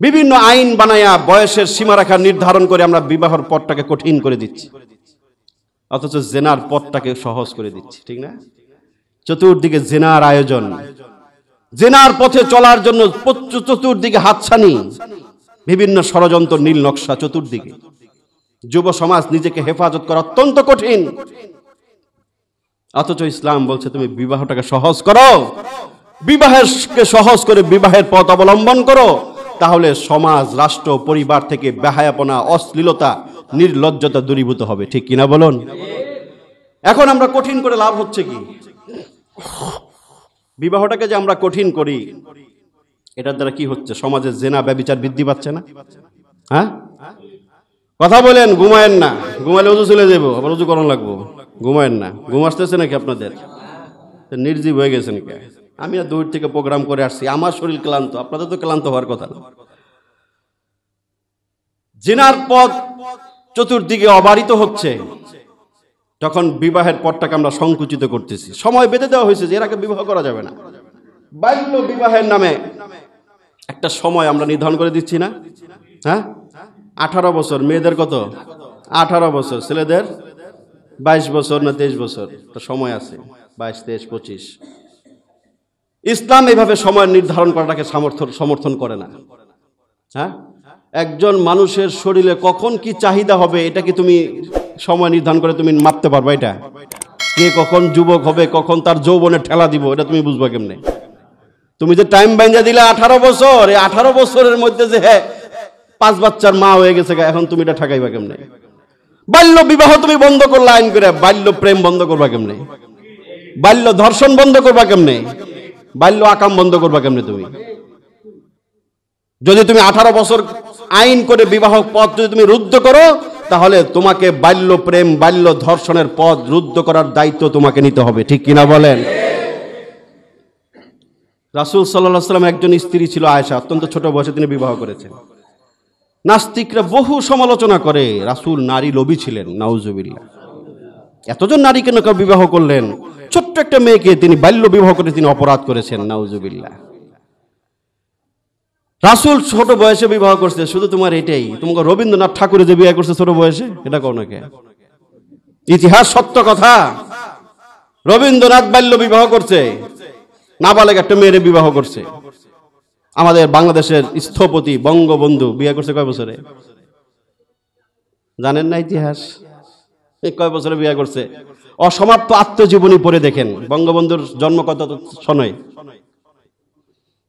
বিভিন্ন আইন বানায়া বয়সের সীমারেখা নির্ধারণ করে আমরা বিবাহের পথটাকে কঠিন করে দিচ্ছি, অথচ জেনার পথটাকে সহজ করে দিচ্ছি, ঠিক না? চতুর্দিকে জেনার আয়োজন, জেনার পথে চলার জন্য চতুর্দিকে হাতছানি, বিভিন্ন ষড়যন্ত্র, নীল নকশা চতুর্দিকে। যুব সমাজ নিজেকে হেফাজত করা অত্যন্ত কঠিন, অথচ ইসলাম বলছে তুমি বিবাহটাকে সহজ করো, বিবাহকে সহজ করে বিবাহের পথ অবলম্বন করো, তাহলে সমাজ, রাষ্ট্র, পরিবার থেকে বেহায়াপনা, অশ্লীলতা, নির্লজ্জতা দূরীভূত হবে, ঠিক কিনা বলুন? এখন আমরা কঠিন করে লাভ হচ্ছে কি? বিবাহটাকে যে আমরা কঠিন করি, এটার দ্বারা কি হচ্ছে? সমাজে জেনা ব্যভিচার বৃদ্ধি পাচ্ছে না? হ্যাঁ, কথা বলেন। ঘুমায়েন না, ঘুমাইলে উজু চলে যাবো, আবার উজু করণ লাগবো। ঘুমায়েন না, ঘুম আসতেছে নাকি আপনাদের? নির্জীব হয়ে গেছেন কে? আমি আর দূর থেকে প্রোগ্রাম করে আসছি, আমার শরীর ক্লান্ত, আপনাদের তো ক্লান্ত হওয়ার কথা না। জিনার পথ চতুর্দিকে অবারিত হচ্ছে, তখন বিবাহের পথটাকে আমরা সংকুচিত করতেছি, সময় বেঁধে দেওয়া হয়েছে যে এর আগে বিবাহ করা যাবে না। বাল্য বিবাহের নামে একটা সময় আমরা নির্ধারণ করে দিচ্ছি না? হ্যাঁ, 18 বছর, মেয়েদের কত? 18 বছর, ছেলেদের 22 বছর না 23 বছর, তো সময় আছে, 22, 23, 25। ইসলাম এইভাবে সময় নির্ধারণ করাটাকে সমর্থন করে না। হ্যাঁ, একজন মানুষের শরীরে কখন কি চাহিদা হবে এটা কি তুমি সময় নির্ধারণ করে তুমি মাপতে পারবা? এটা কে কখন যুবক হবে, কখন তার যৌবনে ঠেলা দিব, এটা তুমি বুঝবা কেমনে? তুমি যে টাইম বাইন্ধা দিলে 18 বছর, এই 18 বছরের মধ্যে যে 5 বাচ্চার মা হয়ে গেছে, এখন তুমি এটা ঠেকাইবা কেমনে? বাল্য বিবাহ তুমি বন্ধ করলা আইন করে, বাল্য প্রেম বন্ধ করবা কেমনে? বাল্য ধর্ষণ বন্ধ করবা কেমনে? বাল্য আকাম বন্ধ করবা কেমনে? তুমি যদি 18 বছর আইন করে বিবাহ পথ যদি তুমি রুদ্ধ করো, তাহলে তোমাকে বাল্য প্রেম, বাল্য ধর্ষণের পথ রুদ্ধ করার দায়িত্ব তোমাকে নিতে হবে, ঠিক কিনা বলেন? রাসূল সাল্লাল্লাহু আলাইহি ওয়াসাল্লাম একজন স্ত্রী ছিল আয়েশা, অত্যন্ত ছোট বয়সে তিনি বিবাহ করেছেন। নাস্তিকরা বহু সমালোচনা করে, রাসূল নারী লোভী ছিলেন, নাউজুবিল্লাহ। এতজন নারী কেন বিবাহ করলেন? ছোট্ট একটা মেয়েকে তিনি বাল্য বিবাহ করে তিনি অপরাধ করেছেন, নাউজুবিল্লাহ। রাসূল ছোট বয়সে বিবাহ করছে, শুধু তোমার এটাই, তোমাকে রবীন্দ্রনাথ ঠাকুরে যে বিয়ে করছে ছোট বয়সে, এটা কও না কে? ইতিহাস সত্য কথা। রবীন্দ্রনাথ বাল্য বিবাহ করছে, নাবালেগ একটা মেয়ের বিবাহ করছে। আমাদের বাংলাদেশের স্থপতি বঙ্গবন্ধু বিয়ে করছে কয় বছরে? জানেন না ইতিহাস? কয় বছরে বিয়ে করছে? অসমাপ্ত আত্মজীবনী পড়ে দেখেন, বঙ্গবন্ধুর জন্ম কত সনে?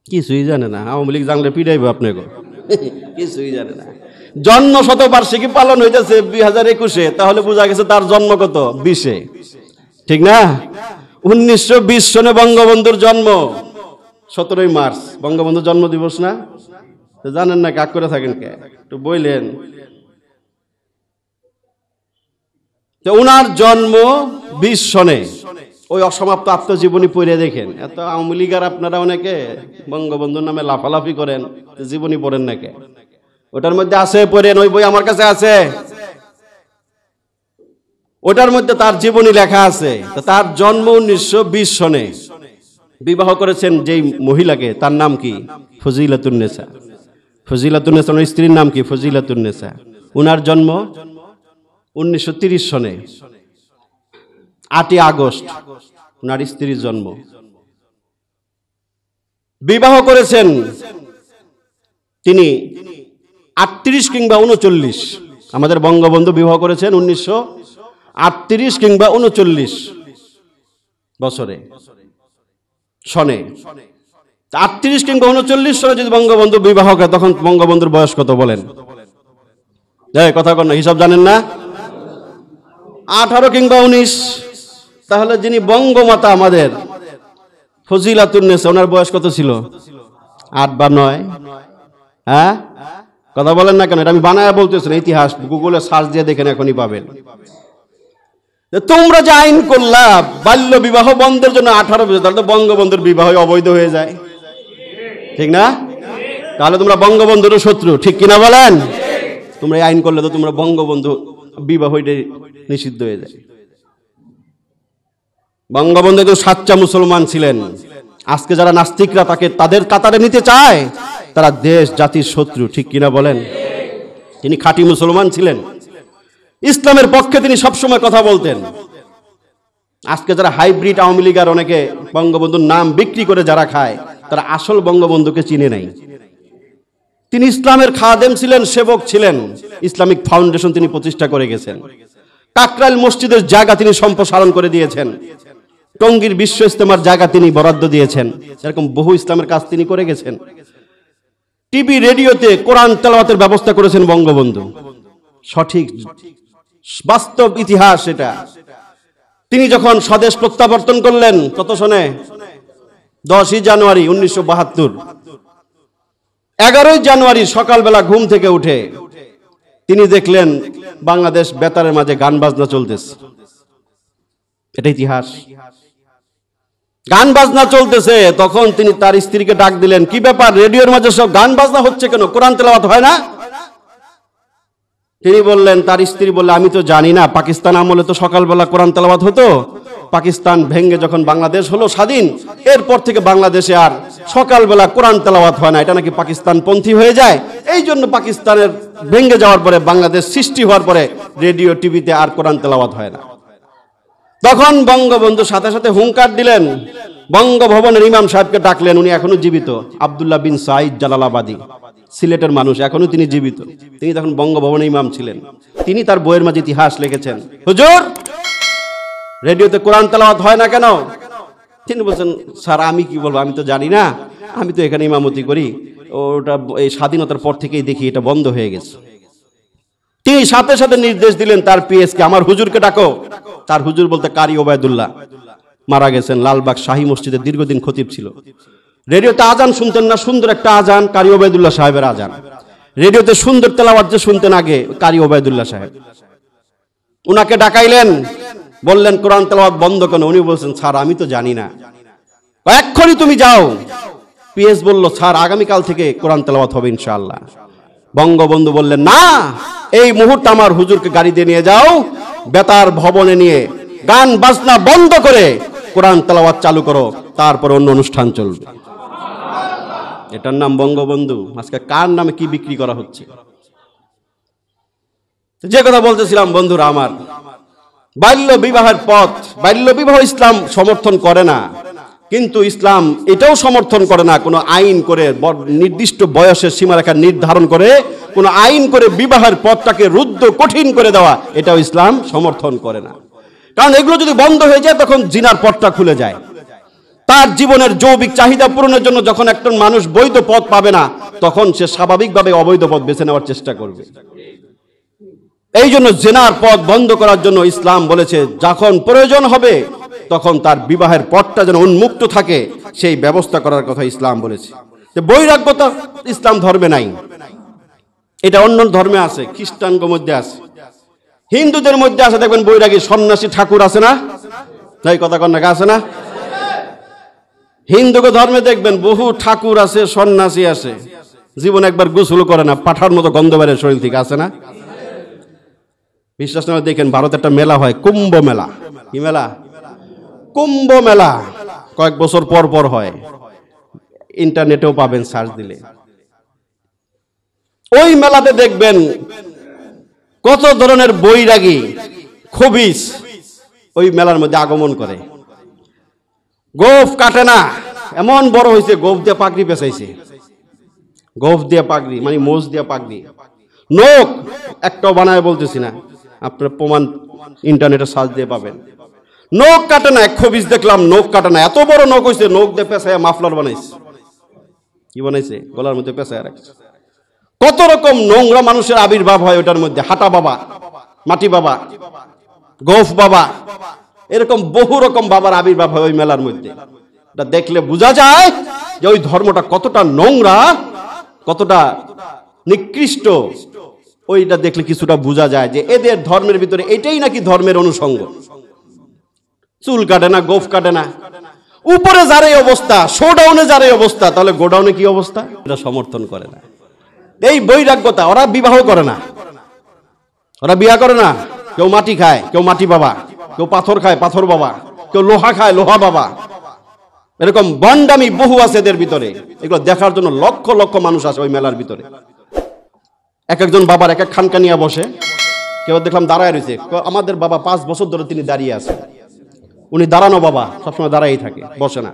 কিছুই জানে না। আওয়ামী লীগ জানলে পিটাইবে আপনাকে, কিছুই জানে না। জন্ম শতবার্ষিকী পালন হইতেছে 2021-এ, তাহলে বোঝা গেছে তার জন্ম কত? 20-এ, ঠিক না? 1920 সনে বঙ্গবন্ধুর জন্ম, 17ই মার্চ বঙ্গবন্ধুর জন্ম দিবস না? জানেন না, কাক করে থাকেন কে? একটু বললেন। তো উনার জন্ম 20 সনে, ওই অসমাপ্ত আত্মজীবনী পড়ে দেখেন। এত আওয়ামী লীগের আপনারা অনেকে বঙ্গবন্ধুর নামে লাফালাফি করেন, জীবনী পড়েন নাকি? ওটার মধ্যে আছে, পড়েন, ওই বই আমার কাছে আছে, ওটার মধ্যে তার জীবনী লেখা আছে। তার জন্ম 1920 সনে, বিবাহ করেছেন যেই মহিলাকে, তার নাম কি? ফজিলাতুন্নেসা। ফজিলাতুন্নেসা ওনার স্ত্রীর নাম কি? ফজিলাতুন্নেসা। উনার জন্ম 1930 সনে, 8ই আগস্ট উনার স্ত্রীর জন্ম। বিবাহ করেছেন তিনি 38 কিংবা 39, আমাদের বঙ্গবন্ধু বিবাহ করেছেন 1938 কিংবা 39 বছরে সনে। 38 কিংবা 39 সনে যদি বঙ্গবন্ধু বিবাহ করে, তখন বঙ্গবন্ধুর বয়স কত বলেন? কথা কন না, হিসাব জানেন না? 18 কিংবা 19। তাহলে যিনি বঙ্গমাতা আমাদের ফজিলাতুন্নেসা, ওনার বয়স কত ছিল? 8 বা 9? হ্যাঁ, কথা বলেন না কেন? এটা আমি বানায় বলতেছি না, ইতিহাস গুগলে সার্চ দিয়ে দেখেন, এখনই পাবেন। তোমরা যে আইন করলা বাল্য বিবাহ বন্ধের জন্য 18 বছর, তাহলে তো বঙ্গবন্ধুর বিবাহ অবৈধ হয়ে যায়, ঠিক না? তাহলে তোমরা বঙ্গবন্ধুর শত্রু, ঠিক কিনা বলেন? তোমরা এই আইন করলে তো তোমরা বঙ্গবন্ধু বিবাহ নিষিদ্ধ হয়ে যায়। বঙ্গবন্ধু একজন সাচ্চা মুসলমান ছিলেন। আজকে যারা নাস্তিকরা তাকে তাদের কাতারে নিতে চায়, তারা দেশ জাতির শত্রু, ঠিক কিনা বলেন? তিনি খাঁটি মুসলমান ছিলেন, ইসলামের পক্ষে তিনি সবসময় কথা বলতেন। আজকে যারা হাইব্রিড আওয়ামী লীগের অনেকে বঙ্গবন্ধুর নাম বিক্রি করে যারা খায়, তারা আসল বঙ্গবন্ধুকে চিনে নাই। তিনি ইসলামের খাদেম ছিলেন, সেবক ছিলেন। ইসলামিক ফাউন্ডেশন তিনি প্রতিষ্ঠা করে গেছেন। কাকরাইল মসজিদের জায়গা তিনি সম্প্রসারণ করে দিয়েছেন। টঙ্গীর বিশ্ব ইজতেমার জায়গা তিনি বরাদ্দ দিয়েছেন। এরকম বহু ইসলামের কাজ তিনি করে গেছেন। টিভি রেডিওতে কোরআন তেলাওয়াতের ব্যবস্থা করেছেন বঙ্গবন্ধু। সঠিক বাস্তব ইতিহাস এটা। তিনি যখন স্বদেশ প্রত্যাবর্তন করলেন কত সনে? 10 জানুয়ারি 1972। 11 জানুয়ারি সকালবেলা ঘুম থেকে উঠে তিনি দেখলেন বাংলাদেশ বেতারের মাঝে গান বাজনা চলতেছে। এটা ইতিহাস। গান বাজনা চলতেছে, তখন তিনি তার স্ত্রীকে ডাক দিলেন, কি ব্যাপার, রেডিওর মাঝে সব গান বাজনা হচ্ছে কেন? কোরআন তেলাওয়াত হয় না? তিনি বললেন, তার স্ত্রী বললে, আমি তো জানি না, পাকিস্তান আমলে তো সকালবেলা কোরআন তেলাওয়াত হতো। পাকিস্তান ভেঙে যখন বাংলাদেশ হলো স্বাধীন, এরপর থেকে বাংলাদেশে আর সকালবেলা কোরআন তেলাওয়াত হয় না, এটা নাকি পাকিস্তান পন্থী হয়ে যায়। এই জন্য পাকিস্তানের ভেঙে যাওয়ার পরে, বাংলাদেশ সৃষ্টি হওয়ার পরে রেডিও টিভিতে আর কোরআন তেলাওয়াত হয় না। তখন বঙ্গবন্ধু সাথে সাথে হুঙ্কার দিলেন, বঙ্গভবনের ইমাম সাহেবকে ডাকলেন। উনি এখনো জীবিত, আব্দুল্লাহ বিন সাইদ জালালাবাদী, সিলেটের মানুষ, এখনো তিনি জীবিত। তিনি তখন বঙ্গভবনের ইমাম ছিলেন। তিনি তার বইয়ের মাঝে ইতিহাস লিখেছেন, হুজুর রেডিওতে কোরআন তেলাওয়াত হয় না কেন? তিনি বলছেন, স্যার আমি কি বলবো, আমি তো জানি না, আমি তো এখানে ইমামতি করি, ওটা এই স্বাধীনতার পর থেকেই দেখি এটা বন্ধ হয়ে গেছে। তিনি সাথে সাথে নির্দেশ দিলেন তার পিএসকে, আমার হুজুরকে ডাকো। তার হুজুর বলতে কারি ওবায়দুল্লাহ, মারা গেছেন, লালবাগ শাহী মসজিদে দীর্ঘদিন খতিব ছিল। রেডিওতে আজান শুনতেন না, সুন্দর একটা আজান, কারি ওবায়দুল্লাহ সাহেবের আজান। রেডিওতে সুন্দর তেলাওয়াত যে শুনতেন আগে, কারি ওবায়দুল্লাহ সাহেব। উনাকে ডাকাইলেন, বললেন কোরআন তেলাওয়াত বন্ধ কেন? উনি বলছেন, স্যার আমি তো জানি না। এক্ষুনি তুমি যাও। পিএস বলল, স্যার আগামীকাল থেকে কোরআন তেলাওয়াত হবে ইনশাআল্লাহ। বঙ্গবন্ধু বললেন, না, এই মুহূর্তে আমার হুজুরকে গাড়ি দিয়ে নিয়ে যাও, বেতার ভবনে নিয়ে গান বাজনা বন্ধ করে কোরআন তেলাওয়াত চালু করো, তারপর অন্য অনুষ্ঠান চলবে। এটার নাম বঙ্গবন্ধু। আজকে কার নামে কি বিক্রি করা হচ্ছে? যে কথা বলতেছিলাম বন্ধুরা আমার, বাল্য বিবাহের পথ, বাল্য বিবাহ ইসলাম সমর্থন করে না, কিন্তু ইসলাম এটাও সমর্থন করে না কোনো আইন করে নির্দিষ্ট বয়সের সীমারেখা নির্ধারণ করে কোনো আইন করে বিবাহের পথটাকে রুদ্ধ কঠিন করে দেওয়া, এটাও ইসলাম সমর্থন করে না। কারণ এগুলো যদি বন্ধ হয়ে যায়, তখন জিনার পথটা খুলে যায়। তার জীবনের যৌবিক চাহিদা পূরণের জন্য যখন একজন মানুষ বৈধ পথ পাবে না, তখন সে স্বাভাবিকভাবে অবৈধ পথ বেছে নেওয়ার চেষ্টা করবে। এই জন্য জিনার পথ বন্ধ করার জন্য ইসলাম বলেছে, যখন প্রয়োজন হবে তখন তার বিবাহের পথটা যেন উন্মুক্ত থাকে, সেই ব্যবস্থা করার কথা ইসলাম বলেছে। বৈরাগ্যতা ইসলাম ধর্মে নাই, এটা অন্য ধর্মে আছে, খ্রিস্টানদের মধ্যে আছে, হিন্দুদের মধ্যে আছে। দেখবেন বৈরাগী সন্ন্যাসী ঠাকুর আছে না? এই কথা কন্যা আছে না? হিন্দুকে ধর্মে দেখবেন বহু ঠাকুর আছে, সন্ন্যাসী আছে, জীবন একবার গোসল করে না, পাঠার মতো গন্ধ বের শরীর থেকে, আছে না? বিশ্বাস না দেখেন, ভারতে একটা মেলা হয়, কুম্ভ মেলা। কি মেলা? কুম্ভ মেলা। কয়েক বছর পর পর হয়, ইন্টারনেটেও পাবেন সার্চ দিলে। ওই মেলাতে দেখবেন কত ধরনের বৈরাগী খবিস ওই মেলার মধ্যে আগমন করে। গোফ কাটে না, এমন বড় হয়েছে, গোফ দিয়ে পাগড়ি পেঁচাইছে। গোফ দিয়া পাগড়ি মানে মোজ দিয়া পাগড়ি, নখ একটাও বানায় বলতেছি না, আপনার প্রমাণ ইন্টারনেটে সার্চ দিয়ে পাবেন। নখ কাটে না, এক খবিজ দেখলাম নখ কাটে না, এত বড় নখ হয়েছে, নখ দিয়ে পেঁচায় মাফলার বানাইছে। কি বানাইছে? গলার মধ্যে পেঁচায় রাখছে। কত রকম নোংরা মানুষের আবির্ভাব হয় ওটার মধ্যে। হাঁটা বাবা, মাটি বাবা, গোফ বাবা, এরকম বহু রকম বাবার আবির্ভাব হয় ওই মেলার মধ্যে। এটা দেখলে বোঝা যায় যে ওই ধর্মটা কতটা নোংরা, কতটা নিকৃষ্ট। ওইটা দেখলে কিছুটা বোঝা যায় যে এদের ধর্মের ভিতরে এটাই নাকি ধর্মের অনুষঙ্গ। চুল কাটে না, গোফ কাটে না, উপরে যার এই অবস্থা, শোডাউনে যার এই অবস্থা, তাহলে গোডাউনে কি অবস্থা? এটা সমর্থন করে না। এই বৈরাগ্যতা, ওরা বিবাহ করে না, ওরা বিয়া করে না। কেউ মাটি খায়, কেউ মাটি বাবা, কেউ পাথর খায় পাথর বাবা, কেউ লোহা খায় লোহা বাবা। এরকম বন্ডামি বহু আছে এদের ভিতরে। এগুলো দেখার জন্য লক্ষ লক্ষ মানুষ আসে ওই মেলার ভিতরে। এক একজন বাবার এক এক খানকা নিয়ে বসে। কেউ দেখলাম দাঁড়ায় রয়েছে, আমাদের বাবা 5 বছর ধরে তিনি দাঁড়িয়ে আছে। উনি দাঁড়ানো বাবা, সবসময় দাঁড়াই থাকে, বসে না।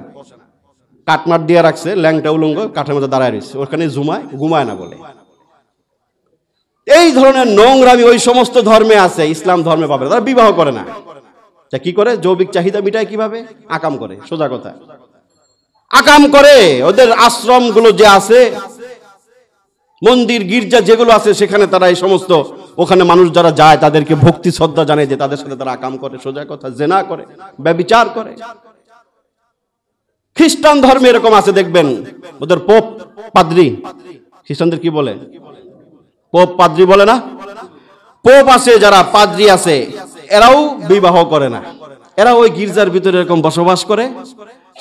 কাটমাট দিয়ে রাখছে, ল্যাংটা উলঙ্গ, কাঠের মধ্যে দাঁড়ায় রয়েছে, ওখানে ঘুমায় না বলে। এই ধরনের নোংরামি ওই সমস্ত ধর্মে আছে, ইসলাম ধর্মে পাবে। তারা বিবাহ করে না। কি করে? যৌবিক চাহিদা মিটায় কিভাবে? আকাম করে, সোজা কথা, আকাম করে। ওদের আশ্রম গুলো যে আছে, মন্দির গির্জা যেগুলো আছে, সেখানে তারা এই সমস্ত, ওখানে মানুষ যারা যায় তাদেরকে ভক্তি শ্রদ্ধা জানায়, যে তাদের সাথে তারা আকাম করে, সোজা কথা, জেনা করে, ব্যভিচার করে। খ্রিস্টান ধর্মে এরকম আছে, দেখবেন ওদের পোপ পাদ্রি, খ্রিস্টানদের কি বলে? পোপ পাদ্রি বলে না? পোপ আছে, যারা পাদ্রি আছে, এরাও বিবাহ করে না। এরা ওই গির্জার ভিতরে এরকম বসবাস করে,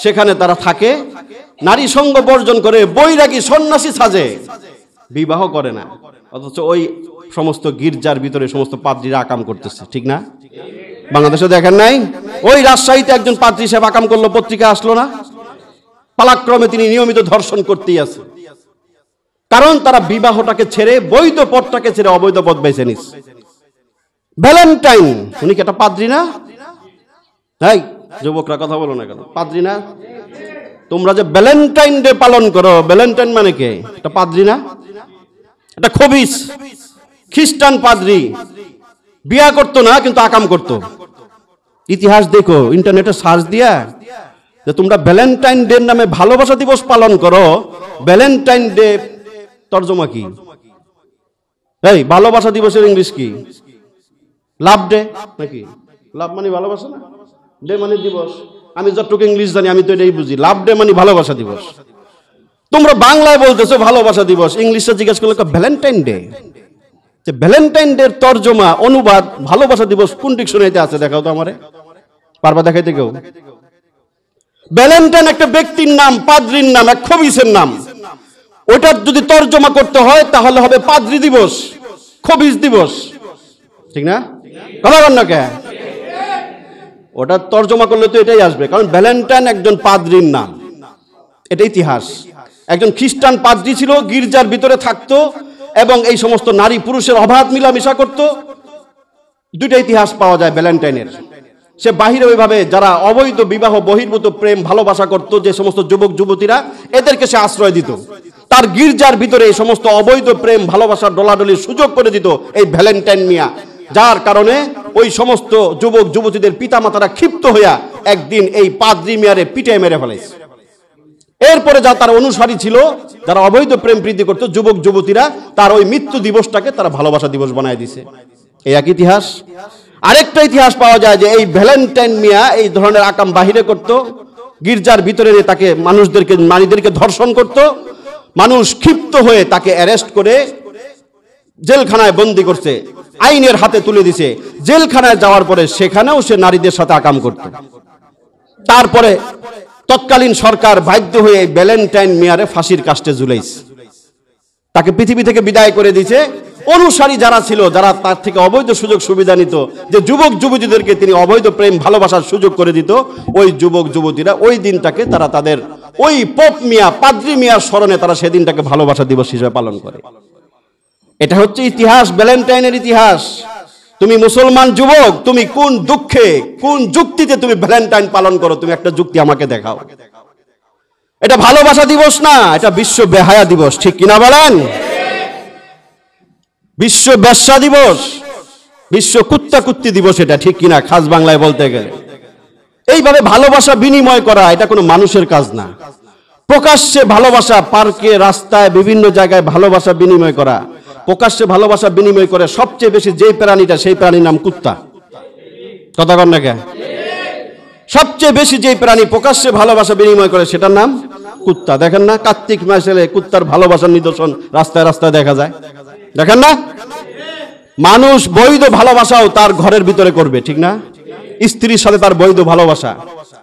সেখানে তারা থাকে, নারী সঙ্গ বর্জন করে, বৈরাগী সন্ন্যাসী সাজে, বিবাহ করে না। অথচ ওই সমস্ত গির্জার ভিতরে সমস্ত পাদ্রীরা আকাম করতেছে, ঠিক না? বাংলাদেশে দেখেন নাই? ওই রাজশাহীতে একজন পাদ্রী সাহেব আকাম করলো, পত্রিকা আসলো না? পালাক্রমে তিনি নিয়মিত ধর্ষণ করতেই আছে। কারণ তারা বিবাহটাকে ছেড়ে, বৈধ পথটাকে ছেড়ে অবৈধ পথ বেছে নিস। ভ্যালেন্টাইন, উনি কি একটা পাদ্রী না? তাই যুবকরা কথা বলো না কেন? পাদ্রী না? তোমরা যে ভ্যালেন্টাইন ডে পালন করো, ভ্যালেন্টাইন মানে কে? এটা পাদ্রী না? এটা খবিস খ্রিস্টান পাদ্রী, বিয়া করতো না কিন্তু আকাম করতো। ইতিহাস দেখো, ইন্টারনেটে সার্চ দিয়া, যে তোমরা ভ্যালেন্টাইন ডে নামে ভালোবাসা দিবস পালন করো। ভ্যালেন্টাইন ডে তর্জমা কি? এই ভালোবাসা দিবসের ইংলিশ কি? লাভ ডে নাকি? লাভ মানে ভালোবাসা না, ডে মানে দিবস। আমি যতটুকু ইংলিশ জানি আমি তো এটাই বুঝি, লাভ ডে মানে ভালোবাসা দিবস। তোমরা বাংলায় বলতেছো ভালোবাসা দিবস, ইংলিশে জিজ্ঞেস করলে ভ্যালেন্টাইন ডে। যে ভ্যালেন্টাইন ডে তর্জমা, অনুবাদ ভালোবাসা দিবস কোন ডিকশনারিতে আছে? দেখাও তো আমারে, পারবা দেখাইতে কেউ? ভ্যালেন্টাইন একটা ব্যক্তির নাম, পাদ্রীর নাম, এক খবিসের নাম। ওটা যদি তর্জমা করতে হয় তাহলে হবে পাদ্রী দিবস, খবিস দিবস, ঠিক না? কথা বল না কে? ওটা তর্জমা করলে তো এটাই আসবে, কারণ ভ্যালেন্টাইন একজন পাদ্রীর নাম। এটা ইতিহাস। একজন খ্রিস্টান পাদ্রী ছিল, গির্জার ভিতরে থাকতো এবং এই সমস্ত নারী পুরুষের অবাধ মিলামিশা করত। দুইটা ইতিহাস পাওয়া যায় ভ্যালেন্টাইনের। সে বাহিরে ওইভাবে যারা অবৈধ বিবাহ বহির্ভূত প্রেম ভালোবাসা করত, যে সমস্ত যুবক যুবতীরা, এদেরকে সে আশ্রয় দিত। তার গির্জার ভিতরে এই সমস্ত অবৈধ প্রেম ভালোবাসার ডলাডলির সুযোগ করে দিত এই ভ্যালেন্টাইন মিয়া। যার কারণে ওই সমস্ত যুবক যুবতীদের পিতামাতারা ক্ষিপ্ত হইয়া একদিন এই পাদ্রী মিয়ারে পিটে মেরে ফেলেছে। এরপরে যা তার অনুসারী ছিল, যারা অবৈধ প্রেম প্রীতি করত, যুবক যুবতীরা, তার ওই মৃত্যু দিবসটাকে তারা ভালোবাসা দিবস বানায় দিছে। এই এক ইতিহাস। আরেকটা ইতিহাস পাওয়া যায় যে এই ভ্যালেন্টাইন মিয়া এই ধরনের আকাম বাহিরে করত, গির্জার ভিতরে তাকে মানুষদেরকে, নারীদেরকে ধর্ষণ করত। মানুষ ক্ষিপ্ত হয়ে তাকে অ্যারেস্ট করে জেলখানায় বন্দী করছে, আইনের হাতে তুলে দিছে। জেলখানায় যাওয়ার পরে সেখানেও সে নারীদের সাথে আকাম করত। তারপরে তৎকালীন সরকার বাধ্য হয়ে ভ্যালেন্টাইন মিয়ারে ফাঁসির কাস্টে ঝুলাইছে, তাকে পৃথিবী থেকে বিদায় করে দিয়েছে। অনুসারী যারা ছিল, যারা তার থেকে অবৈধ সুযোগ সুবিধা নিত, যে যুবক যুবতীদেরকে তিনি অবৈধ প্রেম ভালোবাসার সুযোগ করে দিত, ওই যুবক যুবতীরা ওই দিনটাকে তারা তাদের ওই পোপ মিয়া, পাদ্রী মিয়ার স্মরণে তারা সেদিনটাকে ভালোবাসা দিবস হিসেবে পালন করে। এটা হচ্ছে ইতিহাস, ভ্যালেন্টাইনের ইতিহাস। তুমি মুসলমান যুবক, তুমি কোন দুঃখে, কোন যুক্তিতে তুমি ভ্যালেন্টাইন পালন করো? তুমি একটা যুক্তি আমাকে দেখাও। এটা ভালোবাসা দিবস না, এটা বিশ্ব বেহায়া দিবস, ঠিক কিনা বলেন? বিশ্ব বেশ্যা দিবস, বিশ্ব কুত্তা কুত্তি দিবস, এটা ঠিক কিনা খাস বাংলায় বলতে গেলে। এইভাবে ভালোবাসা বিনিময় করা এটা কোনো মানুষের কাজ না। প্রকাশ্যে ভালোবাসা, পার্কে, রাস্তায়, বিভিন্ন জায়গায় ভালোবাসা বিনিময় করা, প্রকাশ্যে ভালোবাসা বিনিময় করে সবচেয়ে বেশি যেই প্রাণীটা, সেই প্রাণীর নাম কুত্তা। কথা কন না কে? সবচেয়ে বেশি যেই প্রাণী প্রকাশ্যে ভালোবাসা বিনিময় করে সেটার নাম কুত্তা। দেখেন না কার্তিক মাসে কুত্তার ভালোবাসার নিদর্শন রাস্তায় রাস্তায় দেখা যায়, দেখেন না? মানুষ বৈধ ভালোবাসাও তার ঘরের ভিতরে করবে, ঠিক না? স্ত্রীর সাথে তার বৈধ ভালোবাসা